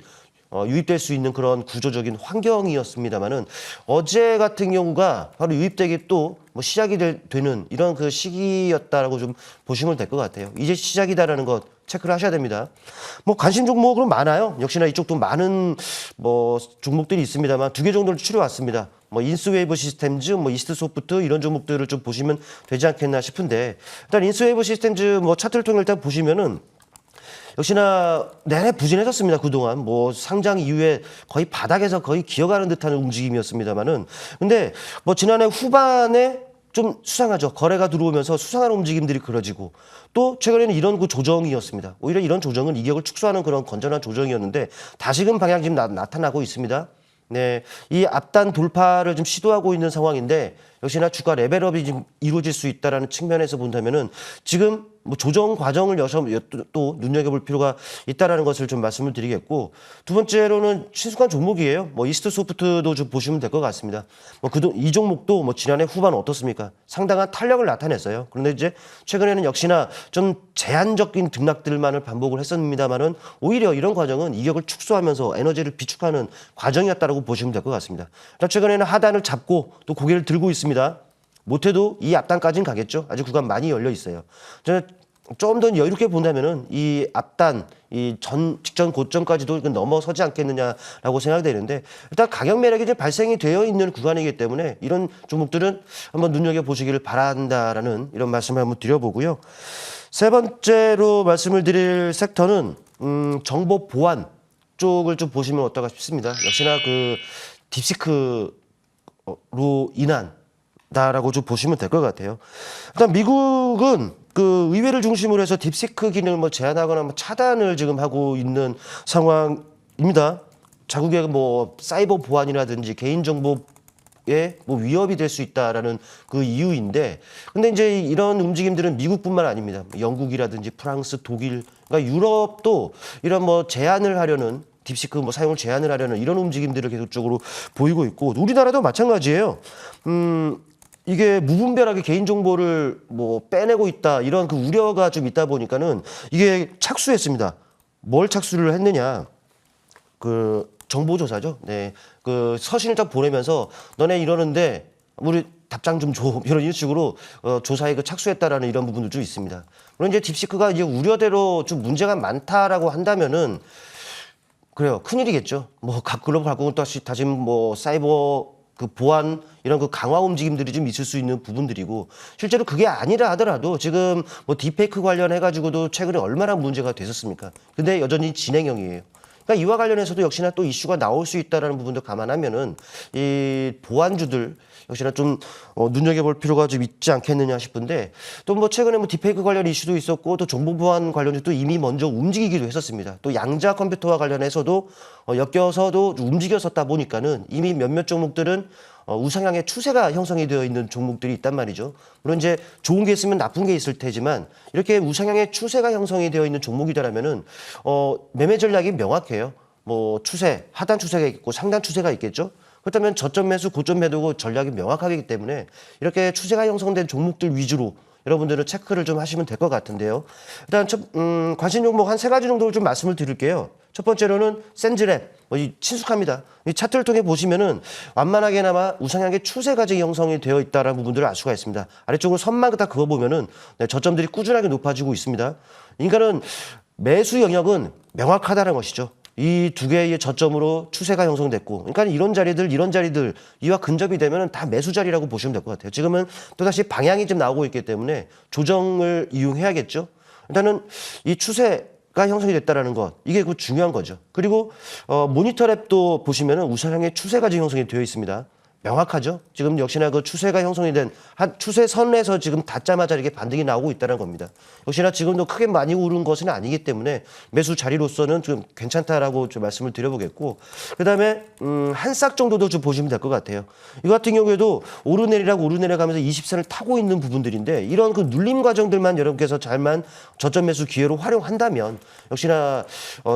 유입될 수 있는 그런 구조적인 환경이었습니다만은 어제 같은 경우가 바로 유입되기 또 뭐 시작이 되는 이런 그 시기였다라고 좀 보시면 될 것 같아요. 이제 시작이다라는 것 체크를 하셔야 됩니다. 뭐 관심 종목은 많아요. 역시나 이쪽도 많은 뭐 종목들이 있습니다만 2개 정도를 추려왔습니다. 뭐 인스웨이브 시스템즈, 뭐 이스트소프트 이런 종목들을 좀 보시면 되지 않겠나 싶은데 일단 인스웨이브 시스템즈 뭐 차트를 통해 일단 보시면은 역시나 내내 부진했었습니다. 그동안 뭐 상장 이후에 거의 바닥에서 거의 기어가는 듯한 움직임이었습니다만은 근데 뭐 지난해 후반에 좀 수상하죠. 거래가 들어오면서 수상한 움직임들이 그려지고 또 최근에는 이런 그 조정이었습니다. 오히려 이런 조정은 이격을 축소하는 그런 건전한 조정이었는데 다시금 방향 지금 나타나고 있습니다. 네, 이 앞단 돌파를 좀 시도하고 있는 상황인데 역시나 주가 레벨업이 지금 이루어질 수 있다라는 측면에서 본다면은 지금 뭐 조정 과정을 또 눈여겨볼 필요가 있다라는 것을 좀 말씀을 드리겠고, 두 번째로는 친숙한 종목이에요. 뭐 이스트 소프트도 좀 보시면 될 것 같습니다. 뭐 이 종목도 뭐 지난해 후반 어떻습니까? 상당한 탄력을 나타냈어요. 그런데 이제 최근에는 역시나 좀 제한적인 등락들만을 반복을 했었습니다만은 오히려 이런 과정은 이격을 축소하면서 에너지를 비축하는 과정이었다라고 보시면 될 것 같습니다. 최근에는 하단을 잡고 또 고개를 들고 있습니다. 못해도 이 앞단까지는 가겠죠. 아직 구간 많이 열려 있어요. 저는 좀 더 여유롭게 본다면은 이 앞단, 이 직전 고점까지도 넘어서지 않겠느냐라고 생각이 되는데, 일단 가격 매력이 이제 발생이 되어 있는 구간이기 때문에 이런 종목들은 한번 눈여겨 보시기를 바란다라는 이런 말씀을 한번 드려보고요. 세 번째로 말씀을 드릴 섹터는 정보 보안 쪽을 좀 보시면 어떨까 싶습니다. 역시나 그 딥시크로 인한 다라고 좀 보시면 될 것 같아요. 일단 미국은 그 의회를 중심으로 해서 딥시크 기능을 뭐 제한하거나 뭐 차단을 지금 하고 있는 상황입니다. 자국의 뭐 사이버 보안이라든지 개인정보에 뭐 위협이 될 수 있다라는 그 이유인데, 근데 이제 이런 움직임들은 미국뿐만 아닙니다. 영국이라든지 프랑스, 독일, 그러니까 유럽도 이런 뭐 제한을 하려는 딥시크 뭐 사용을 제한을 하려는 이런 움직임들을 계속적으로 보이고 있고, 우리나라도 마찬가지예요. 이게 무분별하게 개인정보를 뭐 빼내고 있다, 이런 그 우려가 좀 있다 보니까는 이게 착수했습니다. 뭘 착수를 했느냐. 그 정보조사죠. 네. 그 서신을 딱 보내면서 너네 이러는데 우리 답장 좀 줘. 이런 식으로 조사에 그 착수했다라는 이런 부분도 좀 있습니다. 물론 이제 딥시크가 이제 우려대로 좀 문제가 많다라고 한다면은 그래요. 큰일이겠죠. 뭐 각 글로벌 각국은 또 다시 뭐 사이버 그 보안 이런 그 강화 움직임들이 좀 있을 수 있는 부분들이고, 실제로 그게 아니라 하더라도 지금 뭐 딥페이크 관련해 가지고도 최근에 얼마나 문제가 됐었습니까? 근데 여전히 진행형이에요. 그러니까 이와 관련해서도 역시나 또 이슈가 나올 수 있다라는 부분도 감안하면은 이 보안주들 역시나 좀 눈여겨볼 필요가 좀 있지 않겠느냐 싶은데, 또 뭐 최근에 뭐 딥페이크 관련 이슈도 있었고 또 정보 보안 관련주도 이미 먼저 움직이기도 했었습니다. 또 양자 컴퓨터와 관련해서도 엮여서도 움직였었다 보니까는 이미 몇몇 종목들은 우상향의 추세가 형성이 되어 있는 종목들이 있단 말이죠. 물론 이제 좋은 게 있으면 나쁜 게 있을 테지만 이렇게 우상향의 추세가 형성이 되어 있는 종목이다라면은 매매 전략이 명확해요. 뭐 추세, 하단 추세가 있고 상단 추세가 있겠죠. 그렇다면 저점 매수, 고점 매도고 전략이 명확하기 때문에 이렇게 추세가 형성된 종목들 위주로 여러분들은 체크를 좀 하시면 될 것 같은데요. 일단 관심 종목 한 3가지 정도를 좀 말씀을 드릴게요. 첫 번째로는 센즈랩, 친숙합니다. 이 차트를 통해 보시면은 완만하게나마 우상향의 추세 과정이 형성이 되어 있다는 부분들을 알 수가 있습니다. 아래쪽으로 선만 딱 그어보면은 저점들이 꾸준하게 높아지고 있습니다. 인간은 매수 영역은 명확하다는 것이죠. 이 두 개의 저점으로 추세가 형성됐고, 그러니까 이런 자리들 이와 근접이 되면 다 매수 자리라고 보시면 될 것 같아요. 지금은 또다시 방향이 좀 나오고 있기 때문에 조정을 이용해야겠죠. 일단은 이 추세가 형성이 됐다라는 것, 이게 그 중요한 거죠. 그리고 모니터랩도 보시면은 우상향의 추세가 지금 형성이 되어 있습니다. 명확하죠. 지금 역시나 그 추세가 형성이 된 한 추세선에서 지금 닿자마자 이렇게 반등이 나오고 있다는 겁니다. 역시나 지금도 크게 많이 오른 것은 아니기 때문에 매수 자리로서는 좀 괜찮다라고 좀 말씀을 드려보겠고, 그다음에 한 싹 정도도 좀 보시면 될 것 같아요. 이 같은 경우에도 오르내려가면서 20선을 타고 있는 부분들인데, 이런 그 눌림 과정들만 여러분께서 잘만 저점 매수 기회로 활용한다면 역시나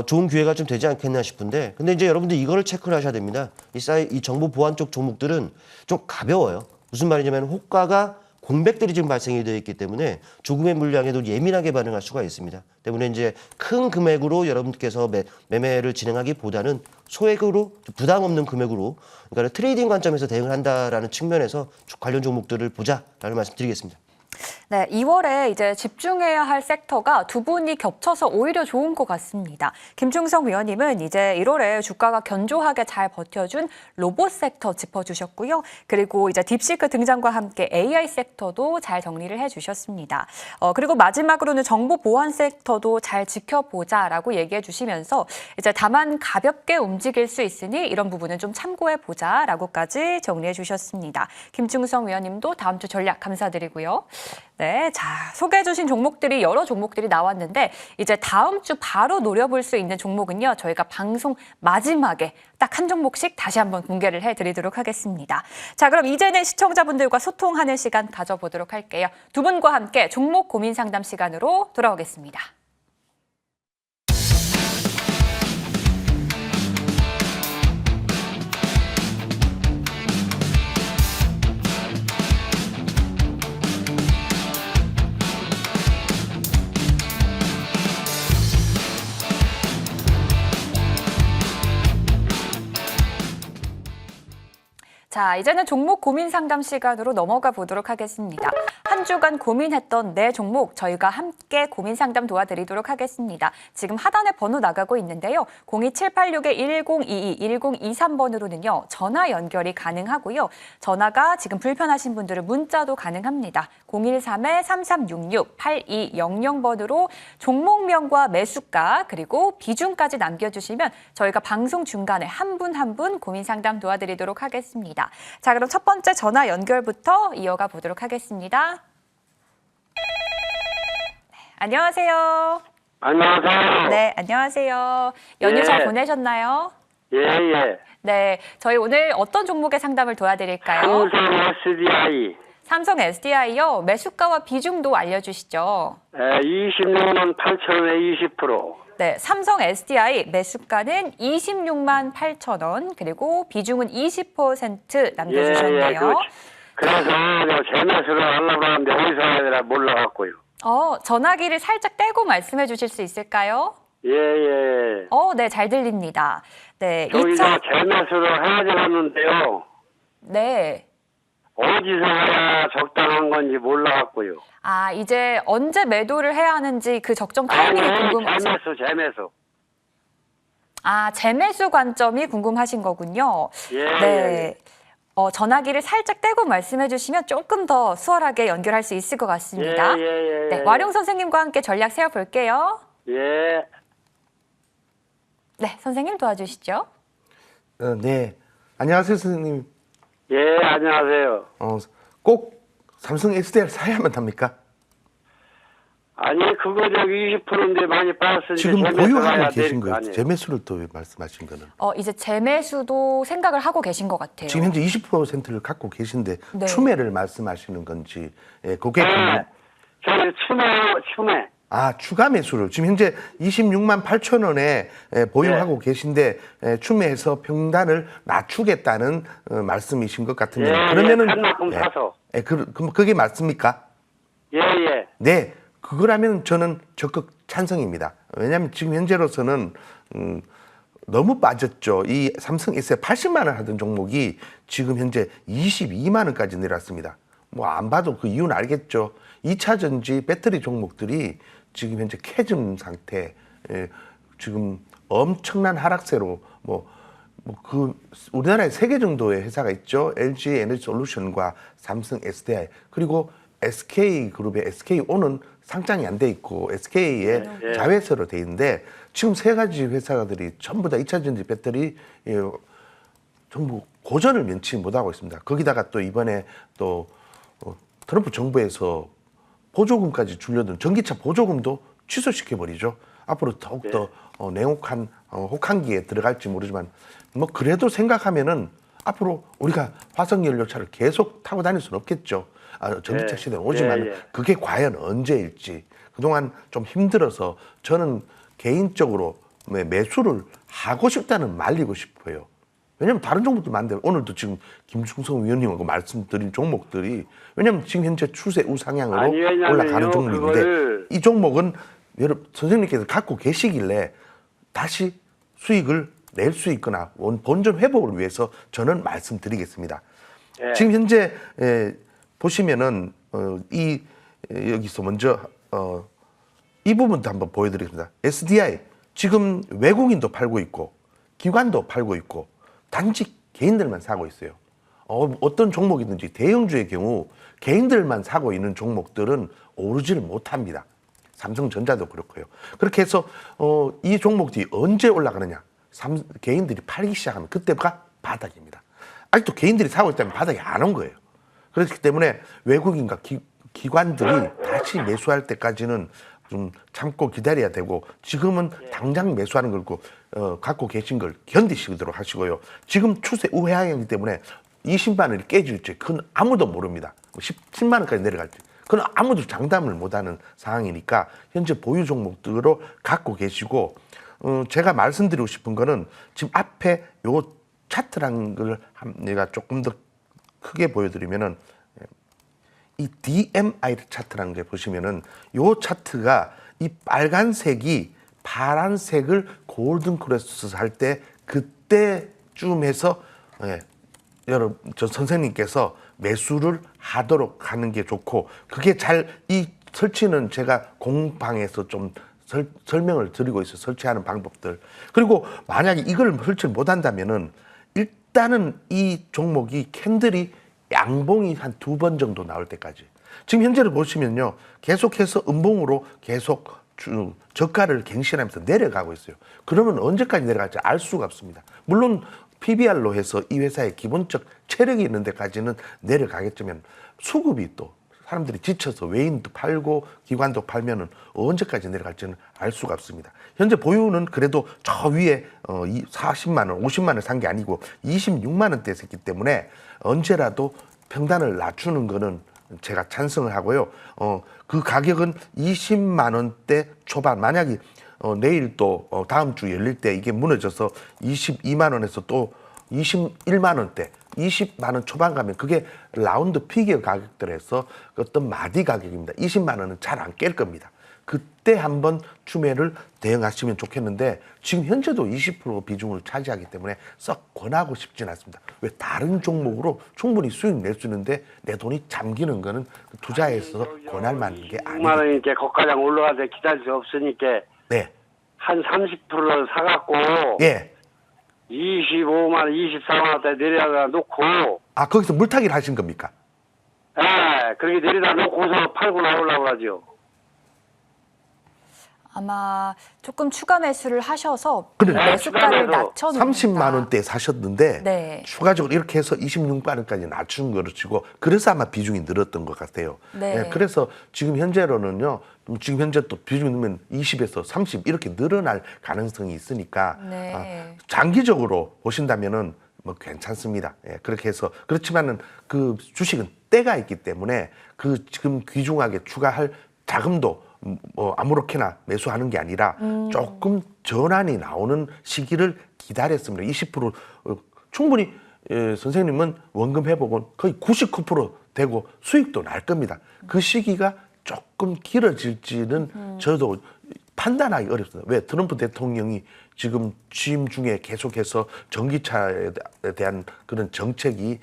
좋은 기회가 좀 되지 않겠나 싶은데, 근데 이제 여러분들 이거를 체크를 하셔야 됩니다. 이 정보 보안 쪽 종목들은 좀 가벼워요. 무슨 말이냐면 호가가 공백들이 지금 발생이 되어 있기 때문에 조금의 물량에도 예민하게 반응할 수가 있습니다. 때문에 이제 큰 금액으로 여러분께서 매매를 진행하기보다는 소액으로 부담 없는 금액으로, 그러니까 트레이딩 관점에서 대응을 한다라는 측면에서 관련 종목들을 보자라는 말씀드리겠습니다. 네, 2월에 이제 집중해야 할 섹터가 두 분이 겹쳐서 오히려 좋은 것 같습니다. 김충성 위원님은 이제 1월에 주가가 견조하게 잘 버텨준 로봇 섹터 짚어주셨고요. 그리고 이제 딥시크 등장과 함께 AI 섹터도 잘 정리를 해주셨습니다. 그리고 마지막으로는 정보 보안 섹터도 잘 지켜보자라고 얘기해 주시면서 이제 다만 가볍게 움직일 수 있으니 이런 부분은 좀 참고해 보자라고까지 정리해 주셨습니다. 김충성 위원님도 다음 주 전략 감사드리고요. 네, 자, 소개해주신 종목들이 여러 종목들이 나왔는데 이제 다음 주 바로 노려볼 수 있는 종목은요. 저희가 방송 마지막에 딱 한 종목씩 다시 한번 공개를 해드리도록 하겠습니다. 자, 그럼 이제는 시청자분들과 소통하는 시간 가져보도록 할게요. 두 분과 함께 종목 고민 상담 시간으로 돌아오겠습니다. 자, 이제는 종목 고민 상담 시간으로 넘어가 보도록 하겠습니다. 한 주간 고민했던 네 종목 저희가 함께 고민 상담 도와드리도록 하겠습니다. 지금 하단에 번호 나가고 있는데요. 02786-1022, 1023번으로는요. 전화 연결이 가능하고요. 전화가 지금 불편하신 분들은 문자도 가능합니다. 013-3366-8200번으로 종목명과 매수가 그리고 비중까지 남겨주시면 저희가 방송 중간에 한 분 한 분 고민 상담 도와드리도록 하겠습니다. 자, 그럼 첫 번째 전화 연결부터 이어가 보도록 하겠습니다. 네, 안녕하세요. 안녕하세요. 네, 안녕하세요. 연휴 잘 예. 보내셨나요? 예, 예. 네, 저희 오늘 어떤 종목의 상담을 도와드릴까요? 삼성 SDI. 삼성 SDI요. 매수가와 비중도 알려주시죠. 26만 8천원에 20%. 네, 삼성 SDI 매수가는 26만 8천 원, 그리고 비중은 20% 남겨주셨네요. 그래서 재매수를 하려고 하는데 어디서 해야 되나 몰라갖고요. 전화기를 살짝 떼고 말씀해 주실 수 있을까요? 예, 예. 네, 잘 들립니다. 네, 저기서 재매수를 해야 되는데요. 네. 어디서 해야 적당한 건지 몰라갖고요. 아, 이제 언제 매도를 해야 하는지 그 적정 타이밍이 궁금하죠? 재매수. 아, 재매수 관점이 궁금하신 거군요. 예, 네. 전화기를 살짝 떼고 말씀해 주시면 조금 더 수월하게 연결할 수 있을 것 같습니다. 예. 네, 와룡 선생님과 함께 전략 세워볼게요. 예. 네, 선생님 도와주시죠. 네, 안녕하세요 선생님. 예, 안녕하세요. 꼭 삼성 SDI를 사야만 합니까? 아니, 그거 저기 20%인데 많이 빠졌으니까 지금 재매수 보유하고 해야 계신 될 거 거예요. 아니에요. 재매수를 또 말씀하신 거는. 이제 재매수도 생각을 하고 계신 것 같아요. 지금 현재 20%를 갖고 계신데 네. 추매를 말씀하시는 건지, 그게 저기 추매. 추가 매수를 지금 현재 26만 8천 원에 보유하고 계신데 추매해서 평단을 낮추겠다는 말씀이신 것 같은데 그러면은 한만큼 사서. 그럼 그게 맞습니까? 예. 네, 그거라면 저는 적극 찬성입니다. 왜냐하면 지금 현재로서는 너무 빠졌죠. 이 삼성 SDI 80만 원 하던 종목이 지금 현재 22만 원까지 내렸습니다. 뭐 안 봐도 그 이유는 알겠죠. 2차 전지 배터리 종목들이 지금 현재 캐즘 상태, 지금 엄청난 하락세로 그 우리나라에 3개 정도의 회사가 있죠. LG 에너지 솔루션과 삼성 SDI 그리고 SK 그룹의 SKO는 상장이 안 돼 있고 SK의 자회사로 돼 있는데 지금 3가지 회사들이 전부 다 2차 전지 배터리 전부 고전을 면치 못하고 있습니다. 거기다가 또 이번에 또 트럼프 정부에서 보조금까지 주려던 전기차 보조금도 취소시켜버리죠. 앞으로 더욱더 냉혹한 혹한기에 들어갈지 모르지만 뭐 그래도 생각하면은 앞으로 우리가 화석연료차를 계속 타고 다닐 수는 없겠죠. 전기차 시대는 오지만 그게 과연 언제일지 그동안 좀 힘들어서 저는 개인적으로 매수를 하고 싶다는 말리고 싶어요. 왜냐면 다른 종목도 많은데 오늘도 지금 김충성 위원님하고 말씀드린 종목들이 왜냐면 지금 현재 추세 우상향으로 올라가는 종목인데 이 종목은 여러분 선생님께서 갖고 계시길래 다시 수익을 낼 수 있거나 본전 회복을 위해서 저는 말씀드리겠습니다. 지금 현재 보시면은 여기서 먼저 이 부분도 한번 보여드리겠습니다. SDI 지금 외국인도 팔고 있고 기관도 팔고 있고 단지 개인들만 사고 있어요. 어떤 종목이든지 대형주의 경우 개인들만 사고 있는 종목들은 오르지를 못합니다. 삼성전자도 그렇고요. 그렇게 해서 이 종목들이 언제 올라가느냐? 개인들이 팔기 시작하면 그때가 바닥입니다. 아직도 개인들이 사고 있다면 바닥이 안 온 거예요. 그렇기 때문에 외국인과 기관들이 다시 매수할 때까지는 좀 참고 기다려야 되고, 지금은 당장 매수하는 걸고 갖고 계신 걸 견디시도록 하시고요. 지금 추세 우하향이기 때문에 20만 원이 깨질지 그건 아무도 모릅니다. 17만 원까지 내려갈지 그건 아무도 장담을 못하는 상황이니까 현재 보유 종목들로 갖고 계시고, 제가 말씀드리고 싶은 거는 지금 앞에 요 차트라는 걸 내가 조금 더 크게 보여드리면은, 이 DMI 차트라는 게 보시면은 요 차트가 이 빨간색이 파란색을 골든 크로스 할 때 그때쯤에서 여러분 저 선생님께서 매수를 하도록 하는 게 좋고, 그게 이 설치는 제가 공방에서 좀 설명을 드리고 있어요. 설치하는 방법들. 그리고 만약에 이걸 설치를 못 한다면은 일단은 이 종목이 캔들이 양봉이 한 2번 정도 나올 때까지, 지금 현재를 보시면요, 계속해서 음봉으로 계속 저가를 갱신하면서 내려가고 있어요. 그러면 언제까지 내려갈지 알 수가 없습니다. 물론 PBR로 해서 이 회사의 기본적 체력이 있는 데까지는 내려가겠지만, 수급이 또 사람들이 지쳐서 외인도 팔고 기관도 팔면은 언제까지 내려갈지는 알 수가 없습니다. 현재 보유는 그래도 저 위에 40만 원, 50만 원 산 게 아니고 26만 원대에 샀기 때문에 언제라도 평단을 낮추는 거는 제가 찬성을 하고요. 그 가격은 20만 원대 초반, 만약에 내일 또 다음 주 열릴 때 이게 무너져서 22만 원에서 또 21만 원대, 20만 원 초반 가면 그게 라운드 피겨 가격들에서 어떤 마디 가격입니다. 20만 원은 잘 안 깰 겁니다. 그때 한번 추매를 대응하시면 좋겠는데, 지금 현재도 20% 비중을 차지하기 때문에 썩 권하고 싶진 않습니다. 왜 다른 종목으로 충분히 수익 낼 수 있는데 내 돈이 잠기는 거는 투자에서 권할 만한 게 6만 아니에요. 원이니까 거가장 올라갈 때 기다릴 수 없으니까 네. 한 30% 사갖고 예. 25만 원, 24만 원대 내려다 놓고, 거기서 물타기를 하신 겁니까? 그렇게 내려다 놓고서 팔고 나오려고 하죠. 아마 조금 추가 매수를 하셔서 그래. 매수가를 추가 매수. 낮춰놓는다. 30만 원대에 사셨는데 네. 추가적으로 이렇게 해서 26만 원까지 낮춘 거를 치고, 그래서 아마 비중이 늘었던 것 같아요. 네. 그래서 지금 현재로는요, 지금 현재 또 비중이 늘면 20에서 30 이렇게 늘어날 가능성이 있으니까 네. 장기적으로 보신다면은 뭐 괜찮습니다. 그렇게 해서, 그렇지만은 그 주식은 때가 있기 때문에 그 지금 귀중하게 추가할 자금도 아무렇게나 매수하는 게 아니라 조금 전환이 나오는 시기를 기다렸습니다. 20% 충분히 선생님은 원금 회복은 거의 99% 되고 수익도 날 겁니다. 그 시기가 조금 길어질지는 저도 판단하기 어렵습니다. 왜? 트럼프 대통령이 지금 취임 중에 계속해서 전기차에 대한 그런 정책이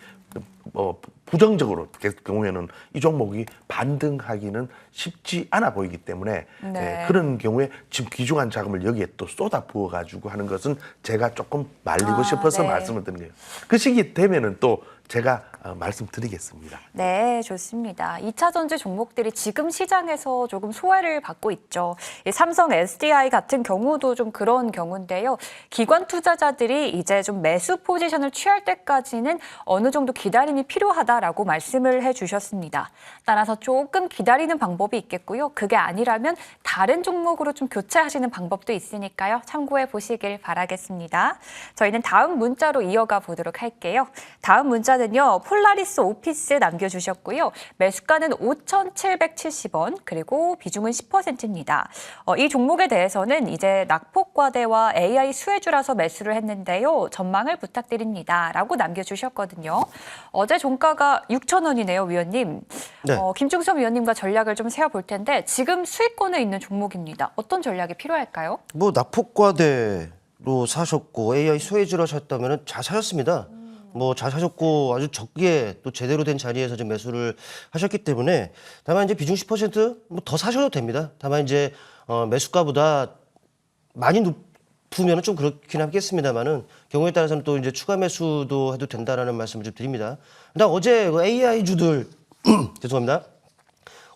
부정적으로 될 경우에는 이 종목이 반등하기는 쉽지 않아 보이기 때문에 네. 그런 경우에 지금 귀중한 자금을 여기에 또 쏟아 부어 가지고 하는 것은 제가 조금 말리고 싶어서 네. 말씀을 드린 거예요. 그 시기 되면은 또 제가 말씀드리겠습니다. 네, 좋습니다. 2차 전지 종목들이 지금 시장에서 조금 소외를 받고 있죠. 이 삼성 SDI 같은 경우도 좀 그런 경우인데요. 기관 투자자들이 이제 좀 매수 포지션을 취할 때까지는 어느 정도 기다림이 필요하다라고 말씀을 해주셨습니다. 따라서 조금 기다리는 방법이 있겠고요. 그게 아니라면 다른 종목으로 좀 교체하시는 방법도 있으니까요. 참고해 보시길 바라겠습니다. 저희는 다음 문자로 이어가 보도록 할게요. 다음 문자는요. 폴라리스 오피스 남겨주셨고요. 매수가는 5,770원, 그리고 비중은 10%입니다. 이 종목에 대해서는 이제 낙폭과대와 AI 수혜주라서 매수를 했는데요. 전망을 부탁드립니다. 라고 남겨주셨거든요. 어제 종가가 6,000원이네요, 위원님. 네. 김중섭 위원님과 전략을 좀 세워볼 텐데 지금 수익권에 있는 종목입니다. 어떤 전략이 필요할까요? 뭐 낙폭과대로 사셨고 AI 소외주로 사셨다면 잘 사셨습니다. 뭐 잘 사셨고 아주 적게 또 제대로 된 자리에서 좀 매수를 하셨기 때문에, 다만 이제 비중 10%뭐 더 사셔도 됩니다. 다만 이제 매수가보다 많이 높으면 좀 그렇긴 하겠습니다만은 경우에 따라서는 또 이제 추가 매수도 해도 된다라는 말씀을 좀 드립니다. 근데 어제 그 AI 주들 죄송합니다.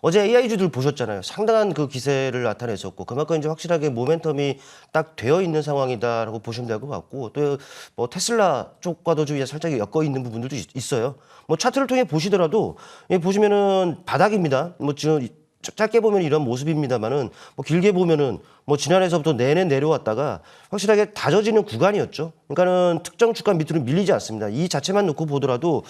어제 AI주들 보셨잖아요. 상당한 그 기세를 나타냈었고 그만큼 이제 확실하게 모멘텀이 딱 되어 있는 상황이다라고 보시면 될 것 같고 또 뭐 테슬라 쪽과도 좀 살짝 엮어 있는 부분들도 있어요. 뭐 차트를 통해 보시더라도 보시면은 바닥입니다. 뭐 지금 짧게 보면 이런 모습입니다만은 뭐 길게 보면은 뭐 지난해서부터 내내 내려왔다가 확실하게 다져지는 구간이었죠. 그러니까는 특정 주가 밑으로 밀리지 않습니다. 이 자체만 놓고 보더라도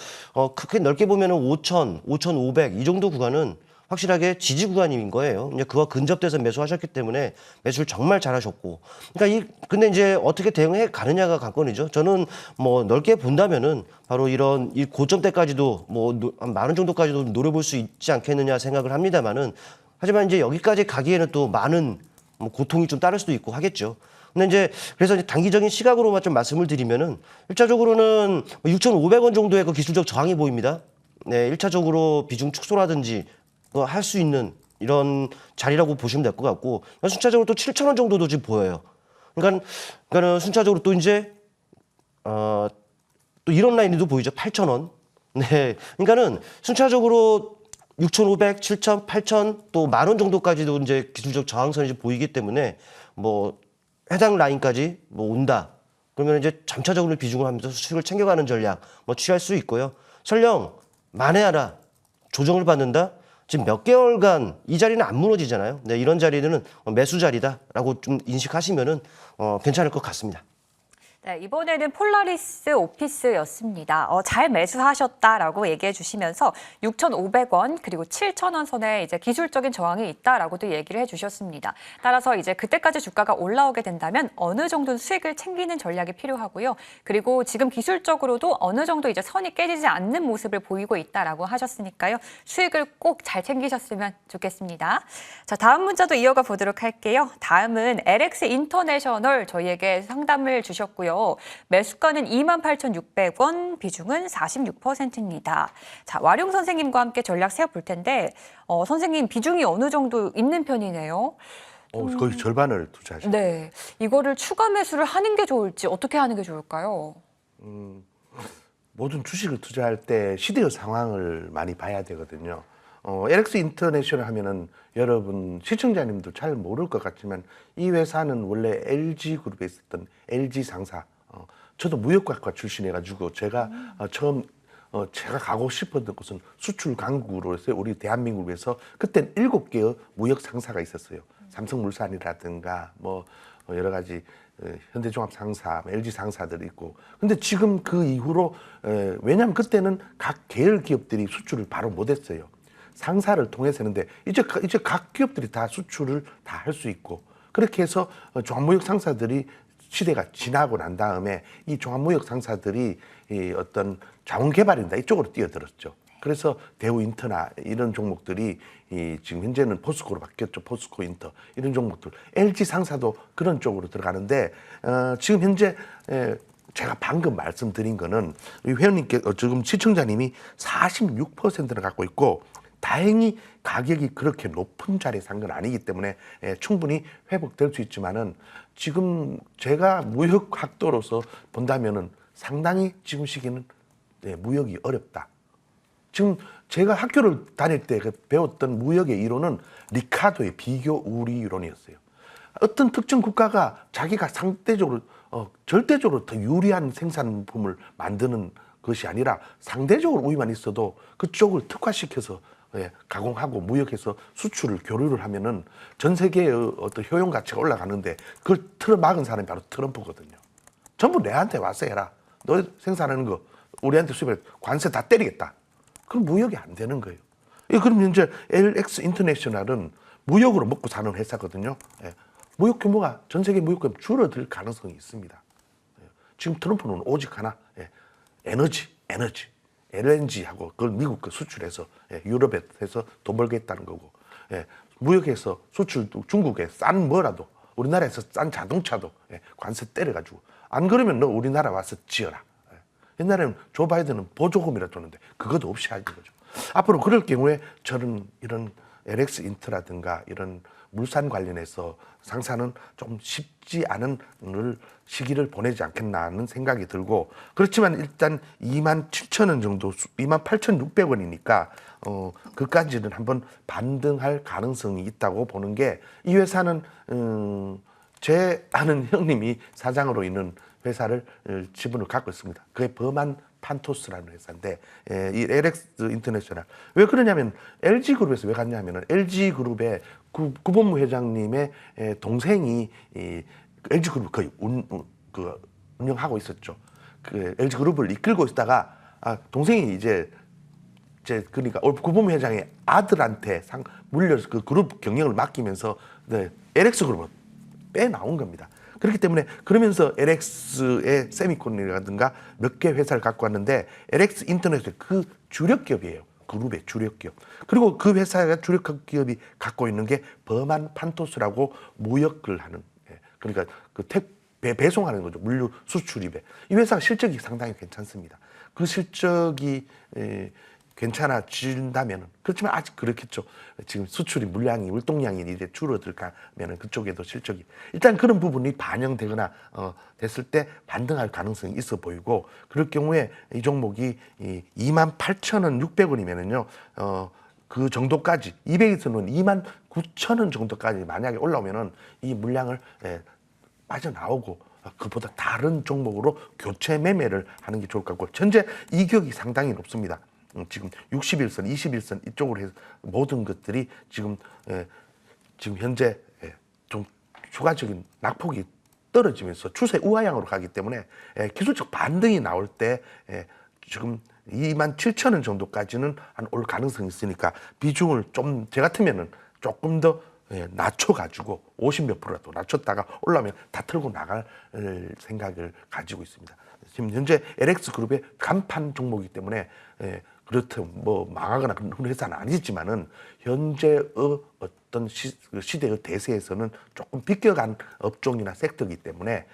크게 넓게 보면은 5,000, 5,500 이 정도 구간은 확실하게 지지 구간인 거예요. 이제 그와 근접돼서 매수하셨기 때문에 매수를 정말 잘하셨고. 그러니까 근데 이제 어떻게 대응해 가느냐가 관건이죠. 저는 뭐 넓게 본다면은 바로 이런 이 고점대까지도 뭐 한 10,000원 정도까지도 노려볼 수 있지 않겠느냐 생각을 합니다만은 하지만 이제 여기까지 가기에는 또 많은 뭐 고통이 좀 따를 수도 있고 하겠죠. 근데 이제 그래서 이제 단기적인 시각으로만 좀 말씀을 드리면은 1차적으로는 6,500원 정도의 그 기술적 저항이 보입니다. 네, 1차적으로 비중 축소라든지 할 수 있는 이런 자리라고 보시면 될 것 같고 순차적으로 또 7,000원 정도도 지금 보여요. 그러니까는 순차적으로 또 이제 또 이런 라인도 보이죠. 8,000원. 네, 그러니까는 순차적으로 6,500, 7,000, 8,000 또 10,000원 정도까지도 이제 기술적 저항선이 보이기 때문에 뭐 해당 라인까지 뭐 온다. 그러면 이제 점차적으로 비중을 하면서 수익을 챙겨가는 전략 뭐 취할 수 있고요. 설령 만회하라 조정을 받는다. 지금 몇 개월간 이 자리는 안 무너지잖아요. 네, 이런 자리는 매수 자리다라고 좀 인식하시면은 괜찮을 것 같습니다. 네, 이번에는 폴라리스 오피스였습니다. 잘 매수하셨다라고 얘기해 주시면서 6,500원 그리고 7,000원 선에 이제 기술적인 저항이 있다라고도 얘기를 해주셨습니다. 따라서 이제 그때까지 주가가 올라오게 된다면 어느 정도는 수익을 챙기는 전략이 필요하고요. 그리고 지금 기술적으로도 어느 정도 이제 선이 깨지지 않는 모습을 보이고 있다라고 하셨으니까요. 수익을 꼭 잘 챙기셨으면 좋겠습니다. 자, 다음 문자도 이어가 보도록 할게요. 다음은 LX 인터내셔널 저희에게 상담을 주셨고요. 매수가는 28,600원, 비중은 46%입니다. 자, 와룡 선생님과 함께 전략 세워볼 텐데 선생님 비중이 어느 정도 있는 편이네요. 거의 절반을 투자하셨죠. 네, 이거를 추가 매수를 하는 게 좋을지 어떻게 하는 게 좋을까요? 모든 주식을 투자할 때 시대의 상황을 많이 봐야 되거든요. LX 인터내셔널 하면은 여러분 시청자님들 잘 모를 것 같지만 이 회사는 원래 LG그룹에 있었던 LG 상사. 저도 무역학과 출신해가지고 제가 처음 제가 가고 싶었던 곳은 수출 강국으로 해서 우리 대한민국에서 그때는 7개의 무역 상사가 있었어요. 삼성물산이라든가 뭐 여러 가지 현대종합 상사, LG 상사들이 있고. 근데 지금 그 이후로 왜냐하면 그때는 각 계열 기업들이 수출을 바로 못했어요. 상사를 통해서 했는데 이제 각 기업들이 다 수출을 다 할 수 있고 그렇게 해서 종합무역 상사들이 시대가 지나고 난 다음에 이 종합무역 상사들이 이 어떤 자원개발인다 이쪽으로 뛰어들었죠. 그래서 대우인터나 이런 종목들이 지금 현재는 포스코로 바뀌었죠. 포스코 인터 이런 종목들 LG 상사도 그런 쪽으로 들어가는데 지금 현재 제가 방금 말씀드린 거는 우리 회원님께 지금 시청자님이 46%를 갖고 있고 다행히 가격이 그렇게 높은 자리에 산 건 아니기 때문에 충분히 회복될 수 있지만은 지금 제가 무역학도로서 본다면은 상당히 지금 시기는 무역이 어렵다. 지금 제가 학교를 다닐 때 배웠던 무역의 이론은 리카도의 비교 우위 이론이었어요. 어떤 특정 국가가 자기가 상대적으로 절대적으로 더 유리한 생산품을 만드는 것이 아니라 상대적으로 우위만 있어도 그쪽을 특화시켜서 가공하고 무역해서 수출을 교류를 하면은 전 세계의 어떤 효용 가치가 올라가는데 그걸 틀어막은 사람이 바로 트럼프거든요. 전부 내한테 와서 해라. 너 생산하는 거 우리한테 수입해 관세 다 때리겠다. 그럼 무역이 안 되는 거예요. 그럼 현재 LX 인터내셔널은 무역으로 먹고 사는 회사거든요. 무역 규모가 전 세계 무역 규모 줄어들 가능성이 있습니다. 지금 트럼프는 오직 하나 에너지. LNG하고 그걸 미국 수출해서 유럽에 해서 돈 벌겠다는 거고 무역해서 수출 중국에 싼 뭐라도 우리나라에서 싼 자동차도 관세 때려가지고 안 그러면 너 우리나라 와서 지어라. 옛날에는 조 바이든은 보조금이라 줬는데 그것도 없이 하는 거죠. 앞으로 그럴 경우에 저는 이런 LX 인트라든가 이런 물산 관련해서 상사는 좀 쉽지 않은 시기를 보내지 않겠나 하는 생각이 들고, 그렇지만 일단 27,000원 정도, 28,600원이니까 그까지는 한번 반등할 가능성이 있다고 보는 게, 이 회사는 제 아는 형님이 사장으로 있는 회사를 지분을 갖고 있습니다. 그게 범한 판토스라는 회사인데, 이 LX 인터내셔널, 왜 그러냐면 LG그룹에서 왜 갔냐면은 LG그룹의 구본무 회장님의 동생이 LG그룹 거의 운영하고 있었죠. 그 LG그룹을 이끌고 있다가 동생이 이제 그러니까 구본무 회장의 아들한테 물려서 그 그룹 경영을 맡기면서 LX그룹을 빼나온 겁니다. 그렇기 때문에 그러면서 LX의 세미콘이라든가 몇 개 회사를 갖고 왔는데, LX 인터넷의 그 주력 기업이에요. 그룹의 주력 기업. 그리고 그 회사가 주력 기업이 갖고 있는 게 범한 판토스라고 무역을 하는, 그러니까 그 배송하는 거죠. 물류 수출입에. 이 회사가 실적이 상당히 괜찮습니다. 그 실적이 괜찮아진다면, 그렇지만 아직 그렇겠죠. 지금 수출이 물량이 물동량이 이제 줄어들까면은 그쪽에도 실적이 일단 그런 부분이 반영되거나 됐을 때 반등할 가능성이 있어 보이고, 그럴 경우에 이 종목이 28,600원이면은요 그 정도까지 200에서는 29,000원 정도까지 만약에 올라오면은 이 물량을 빠져나오고 그보다 다른 종목으로 교체 매매를 하는 게 좋을 것 같고, 현재 이격이 상당히 높습니다. 지금 61선, 21선 이쪽으로 해서 모든 것들이 지금 현재 좀 추가적인 낙폭이 떨어지면서 추세 우하향으로 가기 때문에 기술적 반등이 나올 때 지금 27,000원 정도까지는 올 가능성이 있으니까 비중을 좀, 제 같으면은 조금 더 낮춰가지고 50몇 프로라도 낮췄다가 올라오면 다 털고 나갈 생각을 가지고 있습니다. 지금 현재 LX그룹의 간판 종목이기 때문에 그렇다면 뭐 망하거나 그런 회사는 아니지만은 현재의 어떤 시대의 대세에서는 조금 비껴간 업종이나 섹터이기 때문에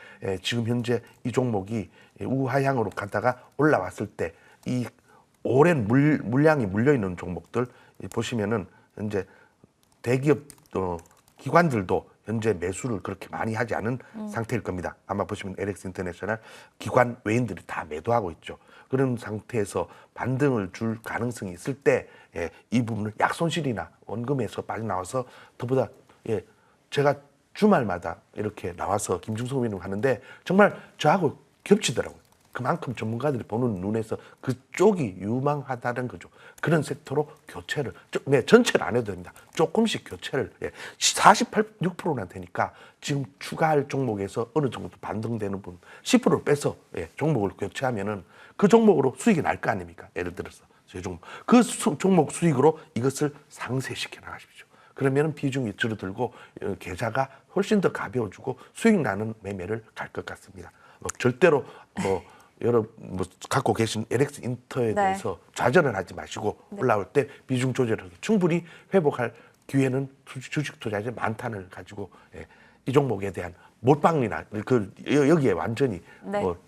지금 현재 이 종목이 우하향으로 가다가 올라왔을 때 이 오랜 물량이 물려 있는 종목들 보시면은 현재 대기업 기관들도 현재 매수를 그렇게 많이 하지 않은 상태일 겁니다. 아마 보시면 LX 인터내셔널 기관 외인들이 다 매도하고 있죠. 그런 상태에서 반등을 줄 가능성이 있을 때 이 부분을 약손실이나 원금에서 빠져나와서 더보다 제가 주말마다 이렇게 나와서 김중성 의원님 하는데 정말 저하고 겹치더라고요. 그만큼 전문가들이 보는 눈에서 그쪽이 유망하다는 거죠. 그런 섹터로 교체를, 전체를 안 해도 됩니다. 조금씩 교체를, 48~6%나 되니까 지금 추가할 종목에서 어느 정도 반등되는 부분 10%를 빼서 종목을 교체하면은 그 종목으로 수익이 날 거 아닙니까? 예를 들어서 그 종목 수익으로 이것을 상쇄시켜 나가십시오. 그러면 비중이 줄어들고 계좌가 훨씬 더 가벼워지고 수익 나는 매매를 갈 것 같습니다. 절대로 갖고 계신 LX 인터에 대해서 좌절은 하지 마시고 올라올 때 비중 조절해서 충분히 회복할 기회는 주식 투자자들 많다는 가지고 이 종목에 대한 몰빵이나 여기에 완전히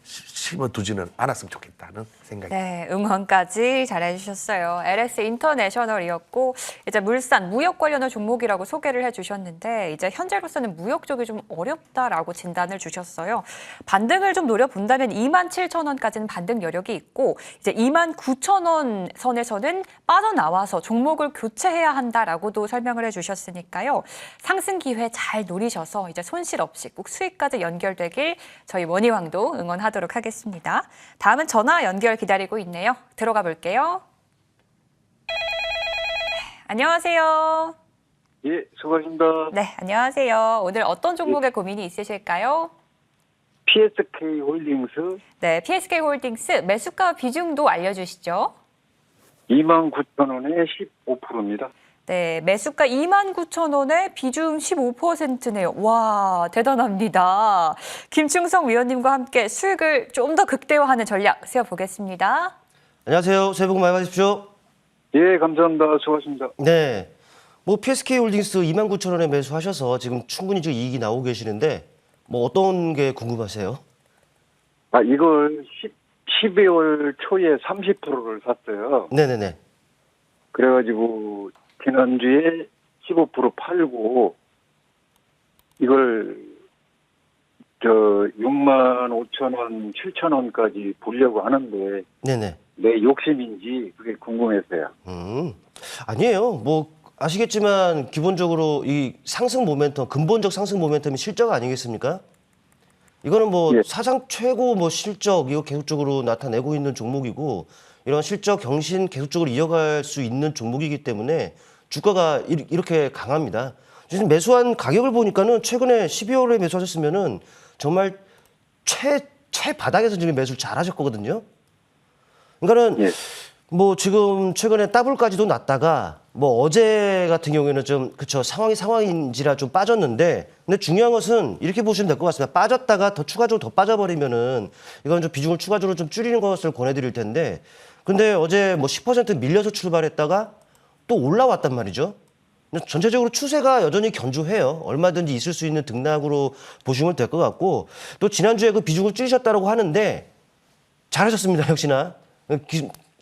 심어두지는 않았으면 좋겠다는 생각이. 네, 응원까지 잘해주셨어요. LX 인터내셔널이었고 이제 물산 무역 관련한 종목이라고 소개를 해주셨는데 이제 현재로서는 무역 쪽이 좀 어렵다라고 진단을 주셨어요. 반등을 좀 노려본다면 27,000원까지는 반등 여력이 있고 이제 29,000원 선에서는 빠져나와서 종목을 교체해야 한다라고도 설명을 해주셨으니까요. 상승 기회 잘 노리셔서 이제 손실 없이 꼭 수익까지 연결되길 저희 머니왕도 응원하도록 하겠습니다. 다음은 전화 연결 기다리고 있네요. 들어가 볼게요. 안녕하세요. 예, 수고하십니다. 네, 안녕하세요. 오늘 어떤 종목에 고민이 있으실까요? PSK 홀딩스 네, PSK 홀딩스 매수가 비중도 알려주시죠. 29,000원에 15%입니다. 네, 매수가 29,000원에 비중 15%네요. 와, 대단합니다. 김충성 위원님과 함께 수익을 좀 더 극대화하는 전략 세워보겠습니다. 안녕하세요. 새해 복 많이 받으십시오. 예, 감사합니다. 수고하십니다. 네. 뭐 PSK 홀딩스 29,000원에 매수하셔서 지금 충분히 이익이 나오고 계시는데 뭐 어떤 게 궁금하세요? 이걸 12월 초에 30%를 샀어요. 네네네. 그래가지고 지난주에 15% 팔고 이걸 6만 5천 원, 7천 원까지 보려고 하는데 네네. 내 욕심인지 그게 궁금해서요. 아니에요. 뭐 아시겠지만 기본적으로 이 상승 모멘텀, 근본적 상승 모멘텀이 실적 아니겠습니까? 이거는 뭐 예. 사상 최고 뭐 실적 이거 계속적으로 나타내고 있는 종목이고 이런 실적 경신 계속적으로 이어갈 수 있는 종목이기 때문에 주가가 이렇게 강합니다. 지금 매수한 가격을 보니까는 최근에 12월에 매수하셨으면은 정말 최바닥에서 지금 매수를 잘 하셨거든요. 그러니까는 예. 뭐 지금 최근에 더블까지도 났다가 뭐 어제 같은 경우에는 좀 그쵸 상황인지라 좀 빠졌는데 근데 중요한 것은 이렇게 보시면 될 것 같습니다. 빠졌다가 더 추가적으로 더 빠져버리면은 이건 좀 비중을 추가적으로 좀 줄이는 것을 권해드릴 텐데 근데 어제 뭐 10% 밀려서 출발했다가 또 올라왔단 말이죠. 전체적으로 추세가 여전히 견조해요. 얼마든지 있을 수 있는 등락으로 보시면 될 것 같고 또 지난주에 그 비중을 줄이셨다고 하는데 잘하셨습니다. 역시나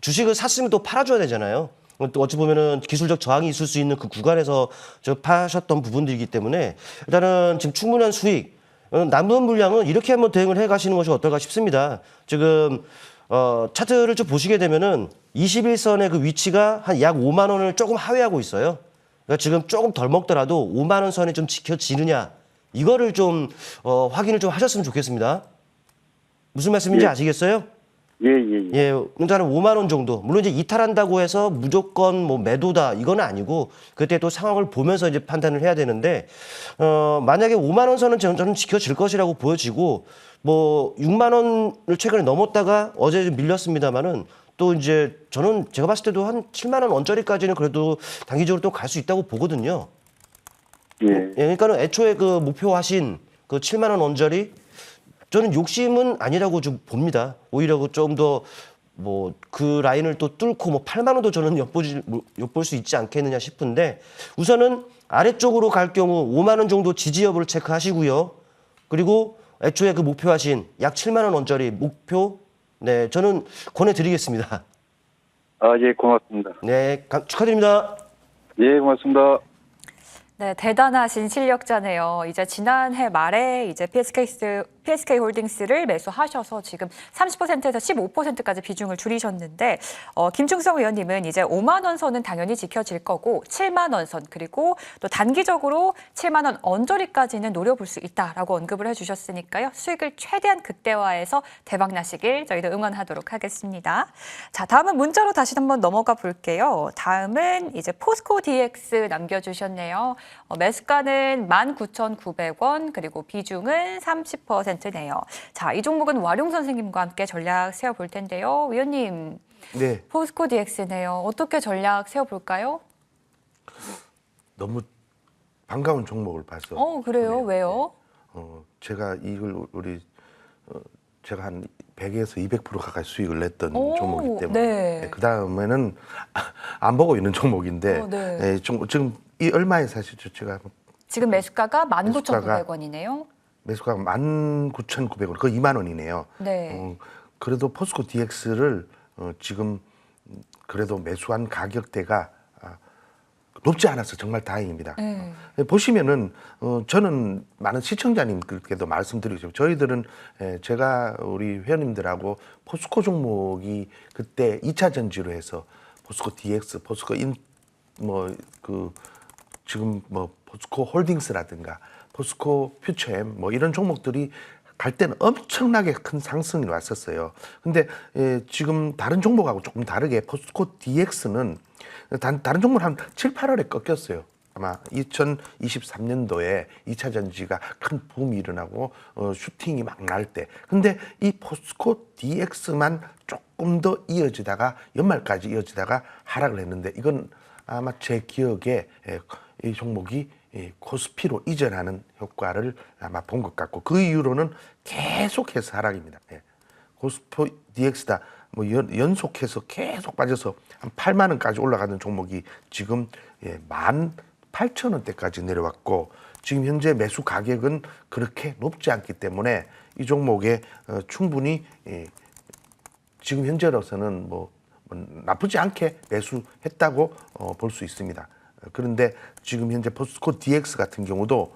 주식을 샀으면 또 팔아줘야 되잖아요. 또 어찌 보면은 기술적 저항이 있을 수 있는 그 구간에서 파셨던 부분들이기 때문에 일단은 지금 충분한 수익 남은 물량은 이렇게 한번 대응을 해 가시는 것이 어떨까 싶습니다. 지금 차트를 좀 보시게 되면은 21선의 그 위치가 한 약 5만 원을 조금 하회하고 있어요. 그러니까 지금 조금 덜 먹더라도 5만 원 선이 좀 지켜지느냐 이거를 좀 확인을 좀 하셨으면 좋겠습니다. 무슨 말씀인지 예. 아시겠어요? 예. 예, 일단은 5만 원 정도. 물론 이제 이탈한다고 해서 무조건 뭐 매도다 이건 아니고 그때 또 상황을 보면서 이제 판단을 해야 되는데 만약에 5만 원 선은 저는 지켜질 것이라고 보여지고 뭐 6만 원을 최근에 넘었다가 어제 좀 밀렸습니다만은 또 이제 저는 제가 봤을 때도 한 7만 원 언저리까지는 그래도 단기적으로 또 갈 수 있다고 보거든요. 예. 예, 그러니까는 애초에 그 목표하신 그 7만 원 언저리 저는 욕심은 아니라고 좀 봅니다. 오히려 좀 더 뭐 그 라인을 또 뚫고 뭐 8만 원도 저는 엿볼 수 있지 않겠느냐 싶은데 우선은 아래쪽으로 갈 경우 5만 원 정도 지지 여부를 체크하시고요. 그리고 애초에 그 목표하신 약 7만 원 원짜리 목표 네 저는 권해드리겠습니다. 예, 고맙습니다. 네 축하드립니다. 예, 고맙습니다. 네, 대단하신 실력자네요. 이제 지난해 말에 이제 PSK 홀딩스를 매수하셔서 지금 30%에서 15%까지 비중을 줄이셨는데 김충성 의원님은 이제 5만 원 선은 당연히 지켜질 거고 7만 원 선 그리고 또 단기적으로 7만 원 언저리까지는 노려볼 수 있다라고 언급을 해주셨으니까요. 수익을 최대한 극대화해서 대박 나시길 저희도 응원하도록 하겠습니다. 자, 다음은 문자로 다시 한번 넘어가 볼게요. 다음은 이제 포스코 DX 남겨주셨네요. 매수가는 19,900원 그리고 비중은 30%네요. 자, 이 종목은 와룡 선생님과 함께 전략 세워볼 텐데요. 위원님, 네, 포스코 DX네요. 어떻게 전략 세워볼까요? 너무 반가운 종목을 봐서. 그래요? 네, 왜요? 제가 이걸 제가 한 100에서 200% 가까이 수익을 냈던 오, 종목이기 때문에 네. 그 다음에는 안 보고 있는 종목인데 네. 지금 이 얼마에 사실죠? 제가 지금 매수가가 매수가가 19,900원이네요. 매수가가 19,900원, 거의 2만 원이네요. 네. 그래도 포스코 DX를 지금 그래도 매수한 가격대가 높지 않아서 정말 다행입니다. 보시면은 저는 많은 시청자님들께도 말씀드리고 싶어요. 저희들은 제가 우리 회원님들하고 포스코 종목이 그때 2차 전지로 해서 포스코 DX, 포스코 지금 뭐 포스코 홀딩스라든가 포스코 퓨처엠 뭐 이런 종목들이 갈 때는 엄청나게 큰 상승이 왔었어요. 근데 지금 다른 종목하고 조금 다르게 포스코 DX는 다른 종목은 한 7, 8월에 꺾였어요. 아마 2023년도에 2차 전지가 큰 붐이 일어나고 슈팅이 막 날 때. 근데 이 포스코 DX만 조금 더 이어지다가 연말까지 이어지다가 하락을 했는데 이건 아마 제 기억에 이 종목이 코스피로 이전하는 효과를 아마 본 것 같고 그 이후로는 계속해서 하락입니다. 코스피 DX다 뭐 연속해서 계속 빠져서 한 8만 원까지 올라가는 종목이 지금 18,000원대까지 내려왔고 지금 현재 매수 가격은 그렇게 높지 않기 때문에 이 종목에 충분히 지금 현재로서는 뭐 나쁘지 않게 매수했다고 볼 수 있습니다. 그런데 지금 현재 포스코 DX 같은 경우도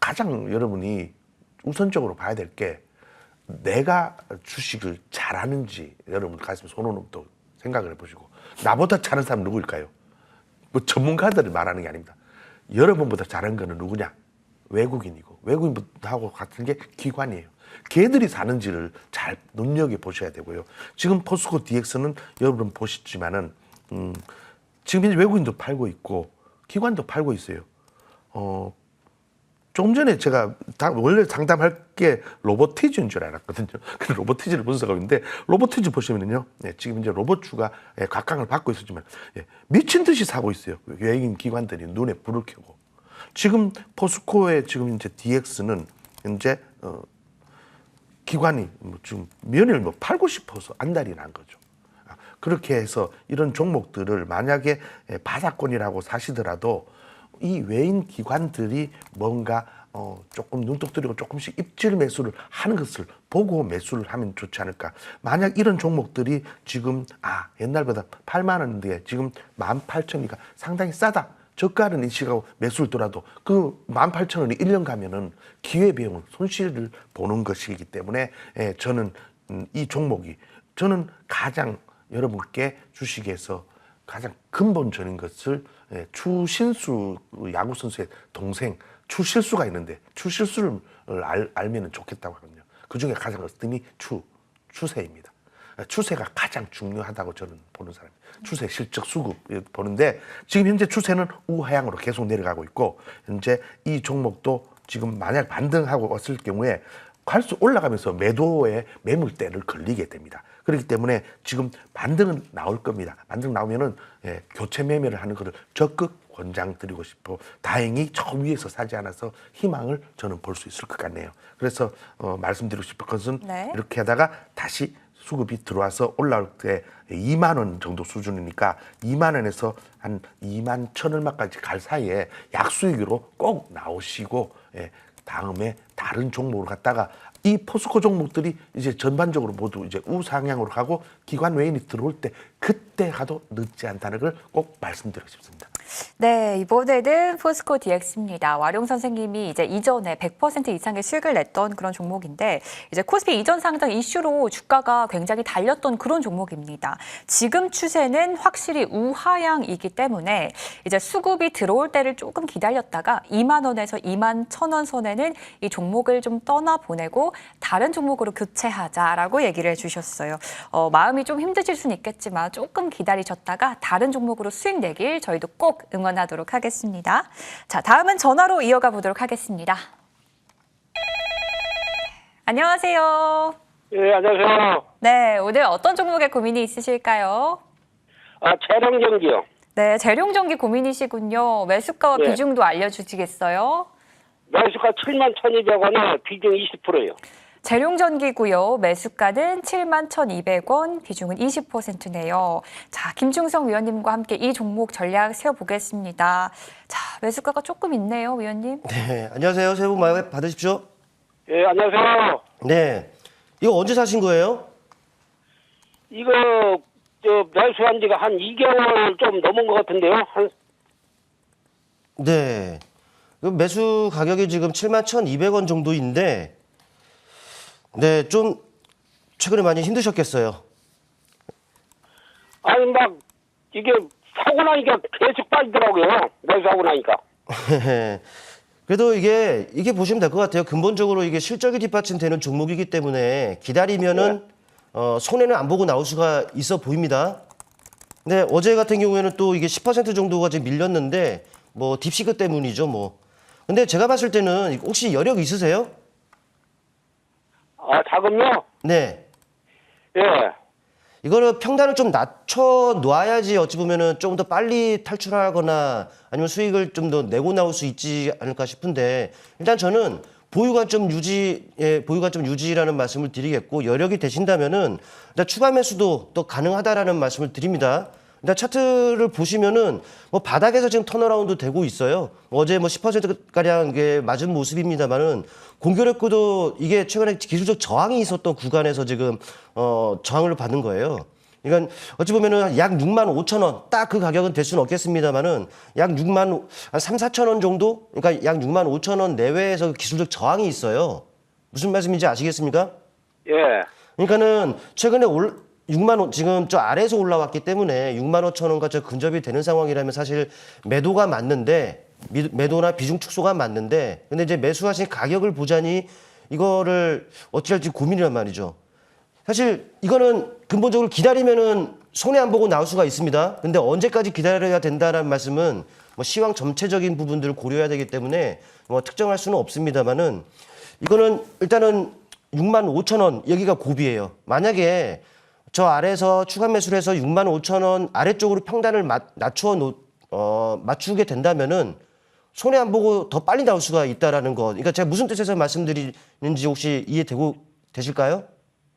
가장 여러분이 우선적으로 봐야 될 게 내가 주식을 잘하는지 여러분 가슴에 손을 또 생각을 해보시고 나보다 잘하는 사람 누구일까요? 뭐 전문가들을 말하는 게 아닙니다. 여러분보다 잘하는 거는 누구냐? 외국인이고 외국인하고 같은 게 기관이에요. 걔들이 사는지를 잘 눈여겨보셔야 되고요. 지금 포스코 DX는 여러분 보시지만은 지금 현재 외국인도 팔고 있고 기관도 팔고 있어요. 조금 전에 제가 원래 상담할 게 로보티즈인 줄 알았거든요. 근데 로보티즈를 분석하고 있는데 로보티즈 보시면은요, 지금 이제 로봇주가 각광을 받고 있었지만 미친 듯이 사고 있어요. 외국인 기관들이 눈에 불을 켜고 지금 포스코의 지금 이제 DX는 이제 기관이 지금 면을 팔고 싶어서 안달이 난 거죠. 그렇게 해서 이런 종목들을 만약에 바닥권이라고 사시더라도 이 외인 기관들이 뭔가 조금 눈독 들이고 조금씩 입질 매수를 하는 것을 보고 매수를 하면 좋지 않을까. 만약 이런 종목들이 지금 옛날보다 8만 원인데 지금 18,000이니까 상당히 싸다. 저가는 인식하고 매수를 더라도 그 18,000원이 1년 가면은 기회비용을 손실을 보는 것이기 때문에 저는 이 종목이 저는 가장 여러분께 주식에서 가장 근본적인 것을 추신수 야구 선수의 동생 추실수가 있는데 추실수를 알면 좋겠다고 하거든요. 그 중에 가장 어떤 추세입니다. 추세가 가장 중요하다고 저는 보는 사람입니다. 추세 실적 수급 보는데 지금 현재 추세는 우하향으로 계속 내려가고 있고 현재 이 종목도 지금 만약 반등하고 왔을 경우에 갈수 올라가면서 매도의 매물대를 걸리게 됩니다. 그렇기 때문에 지금 반등은 나올 겁니다. 반등 나오면은 교체 매매를 하는 것을 적극 권장드리고 싶고 다행히 저 위에서 사지 않아서 희망을 저는 볼 수 있을 것 같네요. 그래서 말씀드리고 싶은 것은 이렇게 하다가 다시 수급이 들어와서 올라올 때 2만 원 정도 수준이니까 2만 원에서 한 2만 1,000얼마까지 갈 사이에 약수익으로 꼭 나오시고 다음에 다른 종목으로 갔다가 이 포스코 종목들이 이제 전반적으로 모두 이제 우상향으로 가고 기관 외인이 들어올 때 그때 가도 늦지 않다는 걸 꼭 말씀드리고 싶습니다. 네, 이번에는 포스코 DX입니다. 와룡 선생님이 이제 이전에 100% 이상의 수익을 냈던 그런 종목인데 이제 코스피 이전 상장 이슈로 주가가 굉장히 달렸던 그런 종목입니다. 지금 추세는 확실히 우하향이기 때문에 이제 수급이 들어올 때를 조금 기다렸다가 2만 원에서 2만 1,000원 선에는 이 종목을 좀 떠나보내고 다른 종목으로 교체하자라고 얘기를 해주셨어요. 마음이 좀 힘드실 수는 있겠지만 조금 기다리셨다가 다른 종목으로 수익 내길 저희도 꼭 응원하도록 하겠습니다. 자, 다음은 전화로 이어가 보도록 하겠습니다. 안녕하세요. 예, 안녕하세요. 네, 오늘 어떤 종목에 고민이 있으실까요? 재령전기요. 네, 재룡전기 고민이시군요. 매수가와 네. 비중도 알려주시겠어요? 매수가 71,200원에 비중 20%예요. 재룡전기고요. 매수가는 71,200원, 비중은 20%네요. 자, 김중성 위원님과 함께 이 종목 전략 세워보겠습니다. 자, 매수가가 조금 있네요, 위원님. 네, 안녕하세요. 새해 복 많이 받으십시오. 예, 안녕하세요. 네, 이거 언제 사신 거예요? 이거 매수한 지가 한 2개월 좀 넘은 것 같은데요. 네, 그 매수 가격이 지금 71,200원 정도인데 네, 좀 최근에 많이 힘드셨겠어요. 아니 막 이게 사고 나니까 계속 빠지더라고요. 매수하고 나니까. 그래도 이게 보시면 될 것 같아요. 근본적으로 이게 실적이 뒷받침되는 종목이기 때문에 기다리면은 손해는 안 보고 나올 수가 있어 보입니다. 근데 어제 같은 경우에는 또 이게 10% 정도가 지금 밀렸는데 뭐 딥시크 때문이죠, 뭐. 근데 제가 봤을 때는 혹시 여력 있으세요? 자금요? 네. 예. 이거를 평단을 좀 낮춰 놔야지 어찌 보면은 조금 더 빨리 탈출하거나 아니면 수익을 좀 더 내고 나올 수 있지 않을까 싶은데 일단 저는 보유관점 유지라는 말씀을 드리겠고 여력이 되신다면은 일단 추가 매수도 또 가능하다라는 말씀을 드립니다. 일단 차트를 보시면은 뭐 바닥에서 지금 턴어라운드 되고 있어요. 어제 뭐 10%가량 이게 맞은 모습입니다만은 공교롭게도 이게 최근에 기술적 저항이 있었던 구간에서 지금 저항을 받는 거예요. 그러니까 어찌 보면은 약 6만 5천 원, 딱 그 가격은 될 수는 없겠습니다만은 약 6만, 한 3, 4천 원 정도? 그러니까 약 6만 5천 원 내외에서 기술적 저항이 있어요. 무슨 말씀인지 아시겠습니까? 예. 그러니까는 최근에 6만 원, 지금 저 아래에서 올라왔기 때문에 6만 5천 원과 저 근접이 되는 상황이라면 사실 매도가 맞는데, 매도나 비중 축소가 맞는데, 근데 이제 매수하신 가격을 보자니 이거를 어찌할지 고민이란 말이죠. 사실 이거는 근본적으로 기다리면은 손해 안 보고 나올 수가 있습니다. 근데 언제까지 기다려야 된다는 말씀은 뭐 시황 전체적인 부분들을 고려해야 되기 때문에 뭐 특정할 수는 없습니다만은 이거는 일단은 6만 5천 원 여기가 고비예요. 만약에 저 아래에서 추가 매수를 해서 6만 5천 원 아래쪽으로 평단을 맞추게 된다면은 손해 안 보고 더 빨리 나올 수가 있다라는 거. 그러니까 제가 무슨 뜻에서 말씀드리는지 혹시 이해되고 되실까요?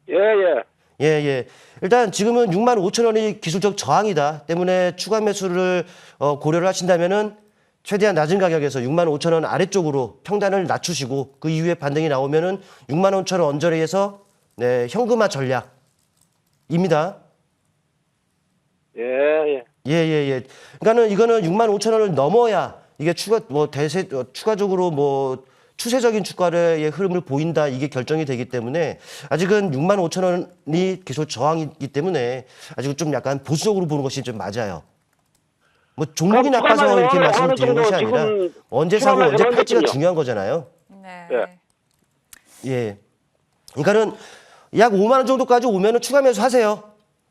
예, 예. 예, 예. 일단 지금은 6만 5천 원이 기술적 저항이다 때문에 추가 매수를 고려를 하신다면은 최대한 낮은 가격에서 6만 5천 원 아래쪽으로 평단을 낮추시고 그 이후에 반등이 나오면은 6만 5천 원 언저리에서 네, 현금화 전략입니다. 예, 예. 예, 예, 예. 그러니까는 이거는 6만 5천 원을 넘어야 이게 추가적으로 뭐 추세적인 주가의 흐름을 보인다 이게 결정이 되기 때문에 아직은 6만 5천 원이 계속 저항이기 때문에 아직은 좀 약간 보수적으로 보는 것이 좀 맞아요. 뭐 종목이 그럼 나빠서 추가로 이렇게 어느 말씀드리는 것이 정도 아니라 지금 언제 사고 추가로 언제 팔지가 얼마든지요? 중요한 거잖아요. 네. 예. 예. 그러니까는 약 5만 원 정도까지 오면은 추가 매수 하세요.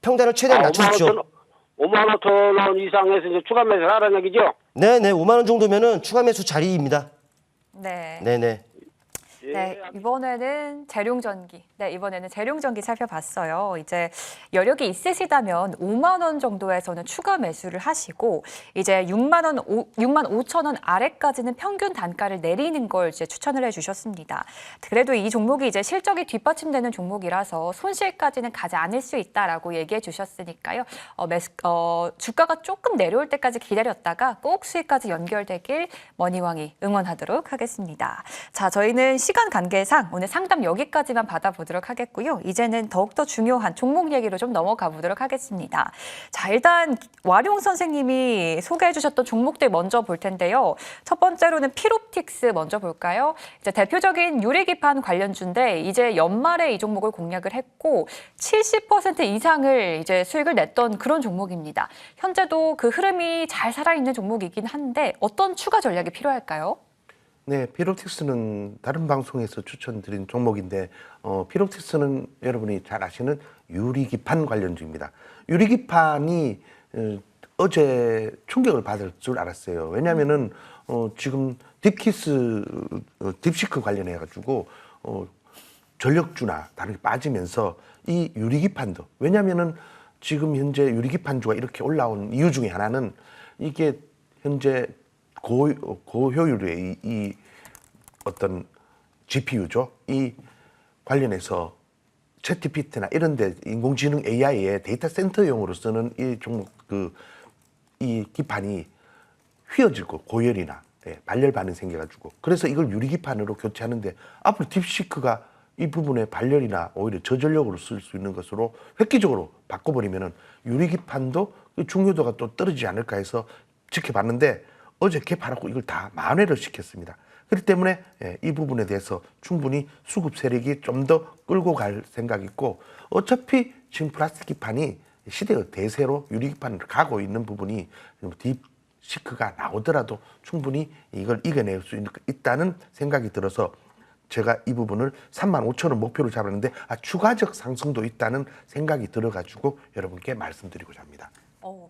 평단을 최대한 낮추십시오. 5만 5천 원 이상에서 이제 추가 매수를 하라는 얘기죠? 네네, 5만 원 정도면은 추가 매수 자리입니다. 네. 네네. 네, 이번에는 재룡전기. 네, 이번에는 재룡전기 살펴봤어요. 이제 여력이 있으시다면 5만 원 정도에서는 추가 매수를 하시고 이제 6만 5천 원 아래까지는 평균 단가를 내리는 걸 이제 추천을 해주셨습니다. 그래도 이 종목이 이제 실적이 뒷받침되는 종목이라서 손실까지는 가지 않을 수 있다라고 얘기해 주셨으니까요. 주가가 조금 내려올 때까지 기다렸다가 꼭 수익까지 연결되길 머니왕이 응원하도록 하겠습니다. 자, 저희는 시간 관계상 오늘 상담 여기까지만 받아보도록 하겠고요. 이제는 더욱더 중요한 종목 얘기로 좀 넘어가 보도록 하겠습니다. 자, 일단 와룡 선생님이 소개해 주셨던 종목들 먼저 볼 텐데요. 첫 번째로는 필옵틱스 먼저 볼까요? 이제 대표적인 유리기판 관련주인데 이제 연말에 이 종목을 공략을 했고 70% 이상을 이제 수익을 냈던 그런 종목입니다. 현재도 그 흐름이 잘 살아있는 종목이긴 한데 어떤 추가 전략이 필요할까요? 네, 필옵틱스는 다른 방송에서 추천드린 종목인데 필옵틱스는 여러분이 잘 아시는 유리기판 관련주입니다. 유리기판이 어제 충격을 받을 줄 알았어요. 왜냐하면은 지금 딥시크 관련해 가지고 전력주나 다른 게 빠지면서 이 유리기판도, 왜냐하면은 지금 현재 유리기판주가 이렇게 올라온 이유 중에 하나는 이게 현재 고효율의 이 어떤 GPU죠. 이 관련해서 챗GPT나 이런 데 인공지능 AI의 데이터 센터용으로 쓰는 이 종목 이 기판이 휘어지고 고열이나 발열 반응이 생겨가지고, 그래서 이걸 유리기판으로 교체하는데 앞으로 딥시크가 이 부분에 발열이나 오히려 저전력으로 쓸 수 있는 것으로 획기적으로 바꿔버리면은 유리기판도 중요도가 또 떨어지지 않을까 해서 지켜봤는데 어제 개판하고 이걸 다 만회를 시켰습니다. 그렇기 때문에 이 부분에 대해서 충분히 수급 세력이 좀 더 끌고 갈 생각이 있고, 어차피 지금 플라스틱 기판이 시대의 대세로 유리기판을 가고 있는 부분이 딥시크가 나오더라도 충분히 이걸 이겨낼 수 있다는 생각이 들어서 제가 이 부분을 3만 5천 원 목표로 잡았는데 추가적 상승도 있다는 생각이 들어가지고 여러분께 말씀드리고자 합니다.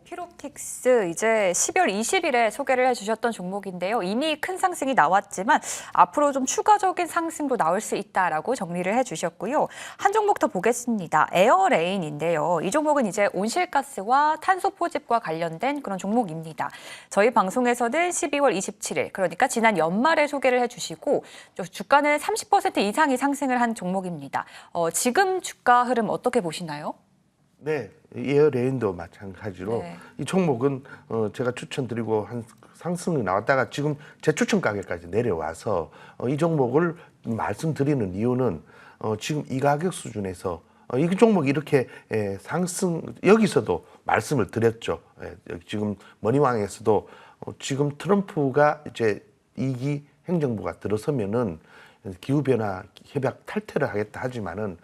필옵틱스 이제 12월 20일에 소개를 해주셨던 종목인데요. 이미 큰 상승이 나왔지만 앞으로 좀 추가적인 상승도 나올 수 있다라고 정리를 해주셨고요. 한 종목 더 보겠습니다. 에어레인인데요. 이 종목은 이제 온실가스와 탄소 포집과 관련된 그런 종목입니다. 저희 방송에서는 12월 27일, 그러니까 지난 연말에 소개를 해주시고 주가는 30% 이상이 상승을 한 종목입니다. 지금 주가 흐름 어떻게 보시나요? 네, 에어레인도 마찬가지로 네. 이 종목은 제가 추천드리고 한 상승이 나왔다가 지금 재추천 가격까지 내려와서 이 종목을 말씀드리는 이유는 지금 이 가격 수준에서 이 종목이 이렇게 상승 여기서도 말씀을 드렸죠. 지금 머니왕에서도 지금 트럼프가 이제 2기 행정부가 들어서면은 기후 변화 협약 탈퇴를 하겠다 하지만은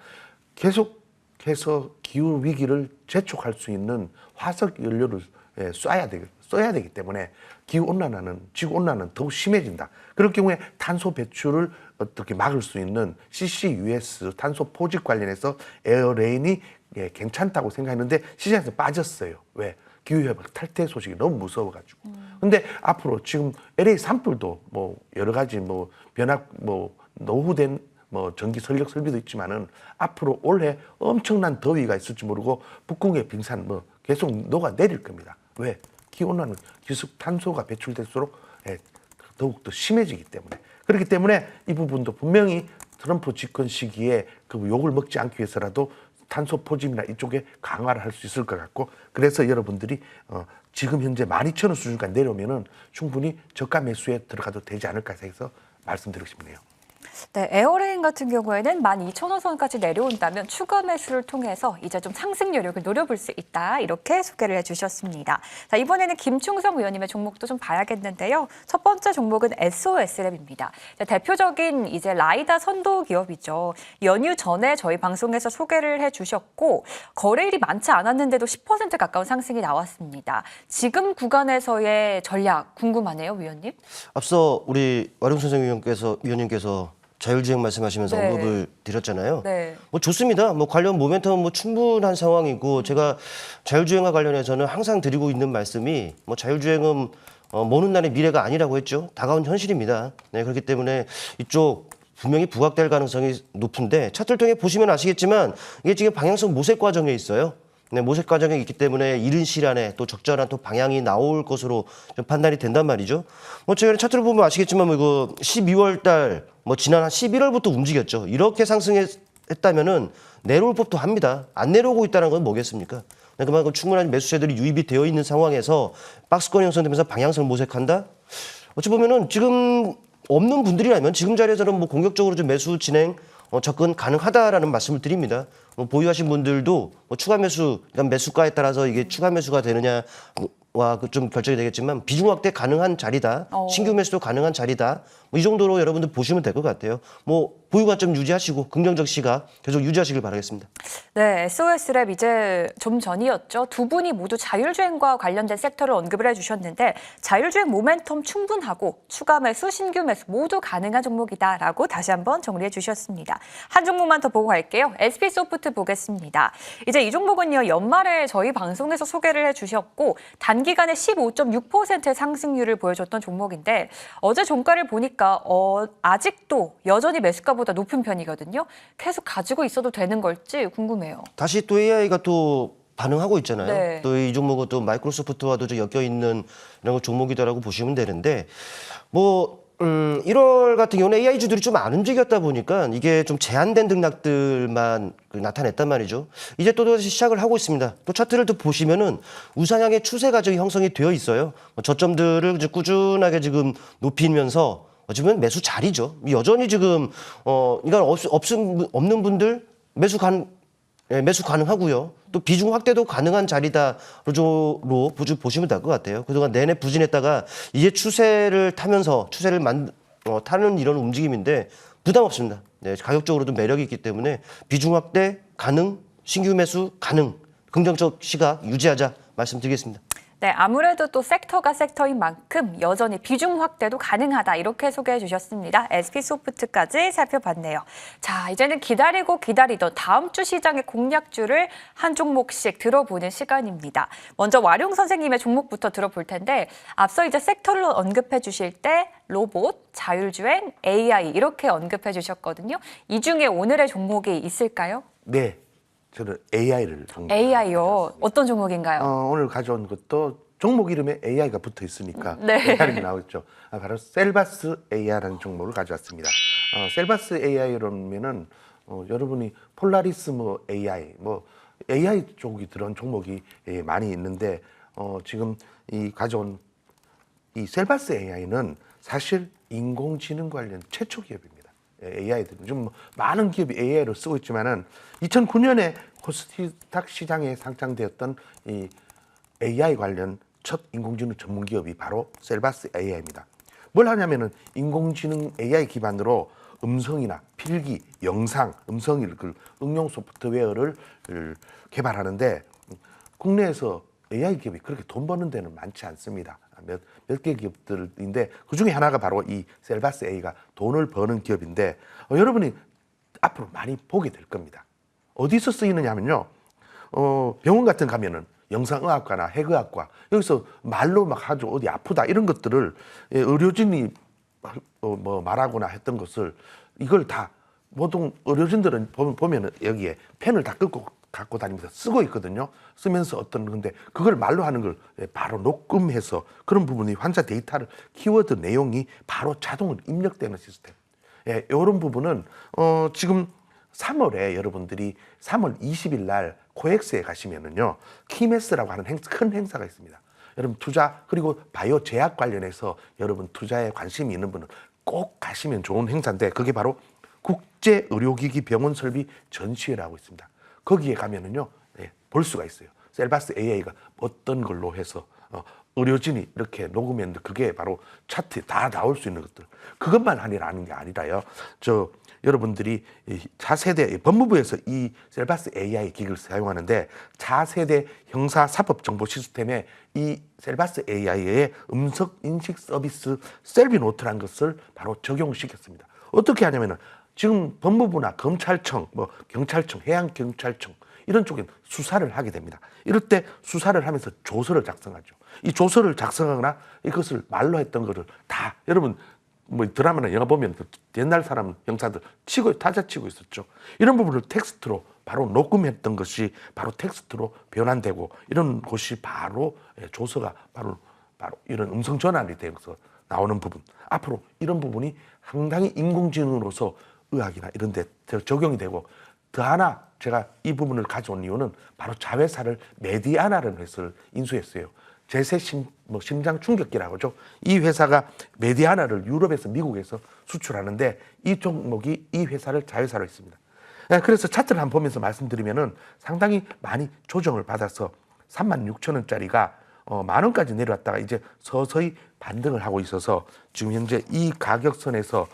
계속해서 기후 위기를 재촉할 수 있는 화석 연료를 써야 되기 때문에 기후 온난화는 지구 온난화는 더욱 심해진다. 그럴 경우에 탄소 배출을 어떻게 막을 수 있는 CCUS 탄소 포집 관련해서 에어레인이 괜찮다고 생각했는데 시장에서 빠졌어요. 왜? 기후협약 탈퇴 소식이 너무 무서워가지고. 근데 앞으로 지금 LA 산불도 뭐 여러 가지 뭐 변화 뭐 노후된 뭐 전기 전력 설비도 있지만은 앞으로 올해 엄청난 더위가 있을지 모르고 북극의 빙산 뭐 계속 녹아 내릴 겁니다. 왜? 기온난은 계속 탄소가 배출될수록 더욱 더 심해지기 때문에. 그렇기 때문에 이 부분도 분명히 트럼프 집권 시기에 그 욕을 먹지 않기 위해서라도 탄소 포집이나 이쪽에 강화를 할 수 있을 것 같고, 그래서 여러분들이 지금 현재 12,000원 수준까지 내려오면은 충분히 저가 매수에 들어가도 되지 않을까 해서 말씀드리고 싶네요. 네, 에어레인 같은 경우에는 12,000원 선까지 내려온다면 추가 매수를 통해서 이제 좀 상승 여력을 노려볼 수 있다. 이렇게 소개를 해주셨습니다. 자, 이번에는 김충성 의원님의 종목도 좀 봐야겠는데요. 첫 번째 종목은 SOS랩입니다. 대표적인 이제 라이다 선도 기업이죠. 연휴 전에 저희 방송에서 소개를 해주셨고 거래일이 많지 않았는데도 10% 가까운 상승이 나왔습니다. 지금 구간에서의 전략 궁금하네요, 위원님. 앞서 우리 와룡선생 위원님께서 자율주행 말씀하시면서 네. 언급을 드렸잖아요. 네. 뭐 좋습니다. 뭐 관련 모멘텀은 뭐 충분한 상황이고, 제가 자율주행과 관련해서는 항상 드리고 있는 말씀이 뭐 자율주행은 먼 훗날의 미래가 아니라고 했죠. 다가온 현실입니다. 네, 그렇기 때문에 이쪽 분명히 부각될 가능성이 높은데, 차트를 통해 보시면 아시겠지만 이게 지금 방향성 모색 과정에 있어요. 네, 모색 과정에 있기 때문에 이른 시일 안에 또 적절한 또 방향이 나올 것으로 좀 판단이 된단 말이죠. 뭐 최근에 차트를 보면 아시겠지만 뭐 이거 12월 달 뭐 지난 한 11월부터 움직였죠. 이렇게 상승했다면은 내려올 법도 합니다. 안 내려오고 있다는 건 뭐겠습니까? 그만큼 충분한 매수세들이 유입이 되어 있는 상황에서 박스권이 형성되면서 방향성을 모색한다? 어찌 보면은 지금 없는 분들이라면 지금 자리에서는 뭐 공격적으로 좀 매수 진행 접근 가능하다라는 말씀을 드립니다. 보유하신 분들도 뭐 추가 매수, 그러니까 매수가에 따라서 이게 추가 매수가 되느냐와 좀 결정이 되겠지만 비중 확대 가능한 자리다. 신규 매수도 가능한 자리다. 뭐 이 정도로 여러분들 보시면 될 것 같아요. 뭐 보유 관점 유지하시고 긍정적 시각 계속 유지하시길 바라겠습니다. 네, SOS랩 이제 좀 전이었죠. 두 분이 모두 자율주행과 관련된 섹터를 언급을 해주셨는데 자율주행 모멘텀 충분하고 추가 매수, 신규 매수 모두 가능한 종목이다라고 다시 한번 정리해 주셨습니다. 한 종목만 더 보고 갈게요. SP소프트 보겠습니다. 이제 이 종목은요, 연말에 저희 방송에서 소개를 해주셨고 단기간에 15.6%의 상승률을 보여줬던 종목인데 어제 종가를 보니까 아직도 여전히 매수가보다 높은 편이거든요. 계속 가지고 있어도 되는 걸지 궁금해요. 다시 또 AI가 또 반응하고 있잖아요. 네. 또 이 종목은 또 마이크로소프트와도 좀 엮여 있는 이런 종목이다라고 보시면 되는데, 뭐 1월 같은 경우는 AI주들이 좀 안 움직였다 보니까 이게 좀 제한된 등락들만 나타냈단 말이죠. 이제 또 다시 시작을 하고 있습니다. 또 차트를 또 보시면은 우상향의 추세 과정이 형성이 되어 있어요. 저점들을 이제 꾸준하게 지금 높이면서 어쩌면 매수 자리죠. 여전히 지금 이건 없는 분들 매수 가능하고요. 또 비중 확대도 가능한 자리다로 보시면 될 것 같아요. 그동안 내내 부진했다가 이제 추세를 타면서 타는 이런 움직임인데 부담 없습니다. 네, 가격적으로도 매력이 있기 때문에 비중 확대 가능, 신규 매수 가능, 긍정적 시각 유지하자 말씀드리겠습니다. 네, 아무래도 또 섹터가 섹터인 만큼 여전히 비중 확대도 가능하다 이렇게 소개해 주셨습니다. SP소프트까지 살펴봤네요. 자, 이제는 기다리고 기다리던 다음 주 시장의 공략주를 한 종목씩 들어보는 시간입니다. 먼저 와룡 선생님의 종목부터 들어볼 텐데 앞서 이제 섹터를 언급해 주실 때 로봇, 자율주행, AI 이렇게 언급해 주셨거든요. 이 중에 오늘의 종목이 있을까요? 네, 저는 AI를 AI요. 어떤 종목인가요? 오늘 가져온 것도 종목 이름에 AI가 붙어 있으니까 네. AI가 나오겠죠. 바로 셀바스 AI라는 종목을 가져왔습니다. 셀바스 AI라면은 여러분이 폴라리스 뭐 AI 뭐 AI 쪽이 들어온 종목이 많이 있는데 지금 이 가져온 이 셀바스 AI는 사실 인공지능 관련 최초 기업입니다. AI들. 요즘 뭐 많은 기업이 AI를 쓰고 있지만은 2009년에 코스닥 시장에 상장되었던 이 AI 관련 첫 인공지능 전문 기업이 바로 셀바스 AI입니다. 뭘 하냐면은 인공지능 AI 기반으로 음성이나 필기, 영상, 음성을 그 응용 소프트웨어를 개발하는데 국내에서 AI 기업이 그렇게 돈 버는 데는 많지 않습니다. 몇 개 기업들인데 그 중에 하나가 바로 이 셀바스 AI가 돈을 버는 기업인데 여러분이 앞으로 많이 보게 될 겁니다. 어디서 쓰이느냐 하면요. 병원 같은 데 가면은 영상의학과나 해외학과 여기서 말로 막 아주 어디 아프다 이런 것들을 의료진이 뭐 말하거나 했던 것을 이걸 다 보통 의료진들은 보면은 여기에 펜을 다 끄고 갖고 다니면서 쓰고 있거든요. 쓰면서 어떤 건데 그걸 말로 하는 걸 바로 녹음해서 그런 부분이 환자 데이터를 키워드 내용이 바로 자동으로 입력되는 시스템. 예, 이런 부분은 지금 3월에 여러분들이 3월 20일 날 코엑스에 가시면은요 키메스라고 하는 큰 행사가 있습니다. 여러분 투자 그리고 바이오 제약 관련해서 여러분 투자에 관심이 있는 분은 꼭 가시면 좋은 행사인데 그게 바로 국제 의료기기 병원 설비 전시회라고 있습니다. 거기에 가면은요 볼 수가 있어요. 셀바스 AI가 어떤 걸로 해서 의료진이 이렇게 녹음했는데 그게 바로 차트에 다 나올 수 있는 것들. 그것만 아니라는 게 아니라요. 여러분들이 차세대 법무부에서 이 셀바스 AI 기기를 사용하는데 차세대 형사사법정보 시스템에 이 셀바스 AI의 음성 인식 서비스 셀비노트라는 것을 바로 적용시켰습니다. 어떻게 하냐면은 지금 법무부나 검찰청, 뭐 경찰청, 해양경찰청 이런 쪽에 수사를 하게 됩니다. 이럴 때 수사를 하면서 조서를 작성하죠. 이 조서를 작성하거나 이것을 말로 했던 거를 다 여러분 뭐 드라마나 영화 보면 옛날 사람 형사들 타자 치고 있었죠. 이런 부분을 텍스트로 바로 녹음했던 것이 바로 텍스트로 변환되고 이런 것이 바로 조서가 바로 이런 음성 전환이 되어서 나오는 부분. 앞으로 이런 부분이 상당히 인공지능으로서 의학이나 이런 데 적용이 되고 더 하나 제가 이 부분을 가져온 이유는 바로 자회사를 메디아나라는 회사를 인수했어요. 제세 심장 충격기라고 하죠. 이 회사가 메디아나를 유럽에서 미국에서 수출하는데 이 종목이 이 회사를 자회사로 했습니다. 그래서 차트를 한번 보면서 말씀드리면은 상당히 많이 조정을 받아서 36,000원짜리가 10,000원까지 내려왔다가 이제 서서히 반등을 하고 있어서 지금 현재 이 가격선에서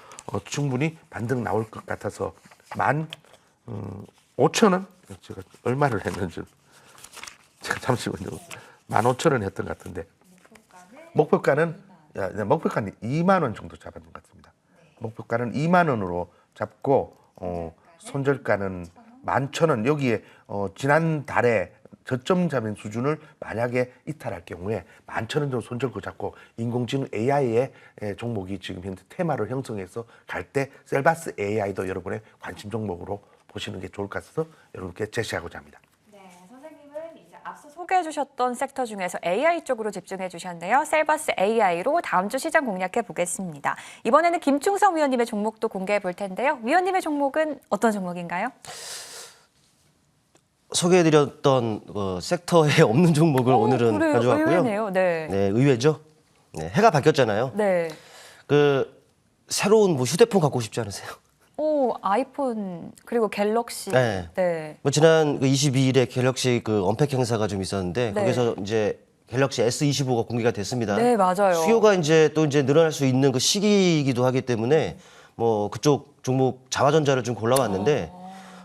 충분히 반등 나올 것 같아서 15,000원? 제가 얼마를 했는지 제가 잠시만요. 15,000원 했던 것 같은데 목표가는 2만 원 정도 잡았던 것 같습니다. 목표가는 2만 원으로 잡고 손절가는 11,000원. 여기에 지난달에 저점 잡은 수준을 만약에 이탈할 경우에 11,000원 정도 손절고 잡고 인공지능 AI의 종목이 지금 현재 테마를 형성해서 갈 때 셀바스 AI도 여러분의 관심 종목으로 보시는 게 좋을 것 같아서 여러분께 제시하고자 합니다. 네, 선생님은 이제 앞서 소개해 주셨던 섹터 중에서 AI 쪽으로 집중해 주셨네요. 셀바스 AI로 다음 주 시장 공략해 보겠습니다. 이번에는 김충성 위원님의 종목도 공개해 볼 텐데요. 위원님의 종목은 어떤 종목인가요? 소개해드렸던 섹터에 없는 종목을 오늘은 그래요. 가져왔고요. 의외네요. 네. 네, 의외죠. 네, 해가 바뀌었잖아요. 네. 새로운 뭐 휴대폰 갖고 싶지 않으세요? 오, 아이폰 그리고 갤럭시. 네. 네. 뭐 지난 22일에 갤럭시 언팩 행사가 좀 있었는데 네. 거기서 이제 갤럭시 S25가 공개가 됐습니다. 네, 맞아요. 수요가 이제 늘어날 수 있는 그 시기이기도 하기 때문에 뭐 그쪽 종목 자화전자를 좀 골라왔는데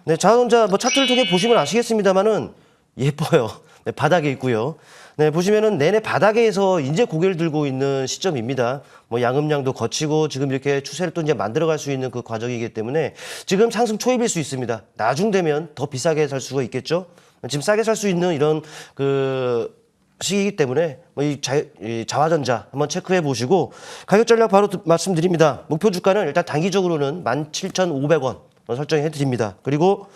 네, 자화전자 뭐 차트를 통해 보시면 아시겠습니다만은 예뻐요. 네, 바닥에 있고요. 네, 보시면은 내내 바닥에서 이제 고개를 들고 있는 시점입니다. 뭐 양음량도 거치고 지금 이렇게 추세를 또 이제 만들어갈 수 있는 그 과정이기 때문에 지금 상승 초입일 수 있습니다. 나중 되면 더 비싸게 살 수가 있겠죠. 지금 싸게 살 수 있는 이런 시기이기 때문에 뭐 이 자화전자 한번 체크해 보시고 가격 전략 바로 말씀드립니다. 목표 주가는 일단 단기적으로는 17,500원 설정해 드립니다. 그리고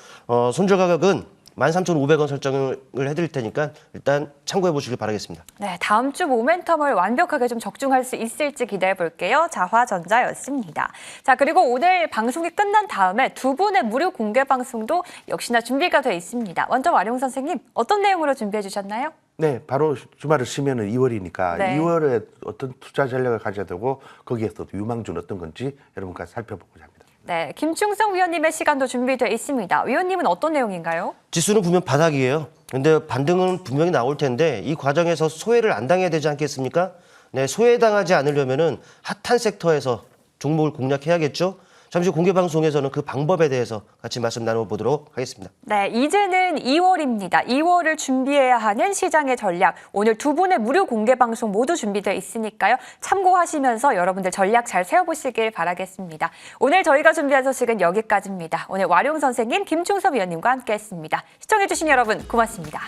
손절 가격은 13,500원 설정을 해드릴 테니까 일단 참고해 보시길 바라겠습니다. 네, 다음 주 모멘텀을 완벽하게 좀 적중할 수 있을지 기대해 볼게요. 자화전자였습니다. 자, 그리고 오늘 방송이 끝난 다음에 두 분의 무료 공개 방송도 역시나 준비가 돼 있습니다. 먼저 와룡 선생님, 어떤 내용으로 준비해 주셨나요? 네, 바로 주말을 쉬면은 2월이니까 네. 2월에 어떤 투자 전략을 가져야 되고 거기에서 유망주는 어떤 건지 여러분과 살펴보고자 합니다. 네, 김충성 위원님의 시간도 준비되어 있습니다. 위원님은 어떤 내용인가요? 지수는 분명 바닥이에요. 근데 반등은 분명히 나올 텐데 이 과정에서 소외를 안 당해야 되지 않겠습니까? 네, 소외당하지 않으려면은 핫한 섹터에서 종목을 공략해야겠죠. 잠시 공개 방송에서는 그 방법에 대해서 같이 말씀 나눠보도록 하겠습니다. 네, 이제는 2월입니다. 2월을 준비해야 하는 시장의 전략. 오늘 두 분의 무료 공개 방송 모두 준비되어 있으니까요. 참고하시면서 여러분들 전략 잘 세워보시길 바라겠습니다. 오늘 저희가 준비한 소식은 여기까지입니다. 오늘 와룡 선생님, 김충섭 위원님과 함께했습니다. 시청해주신 여러분 고맙습니다.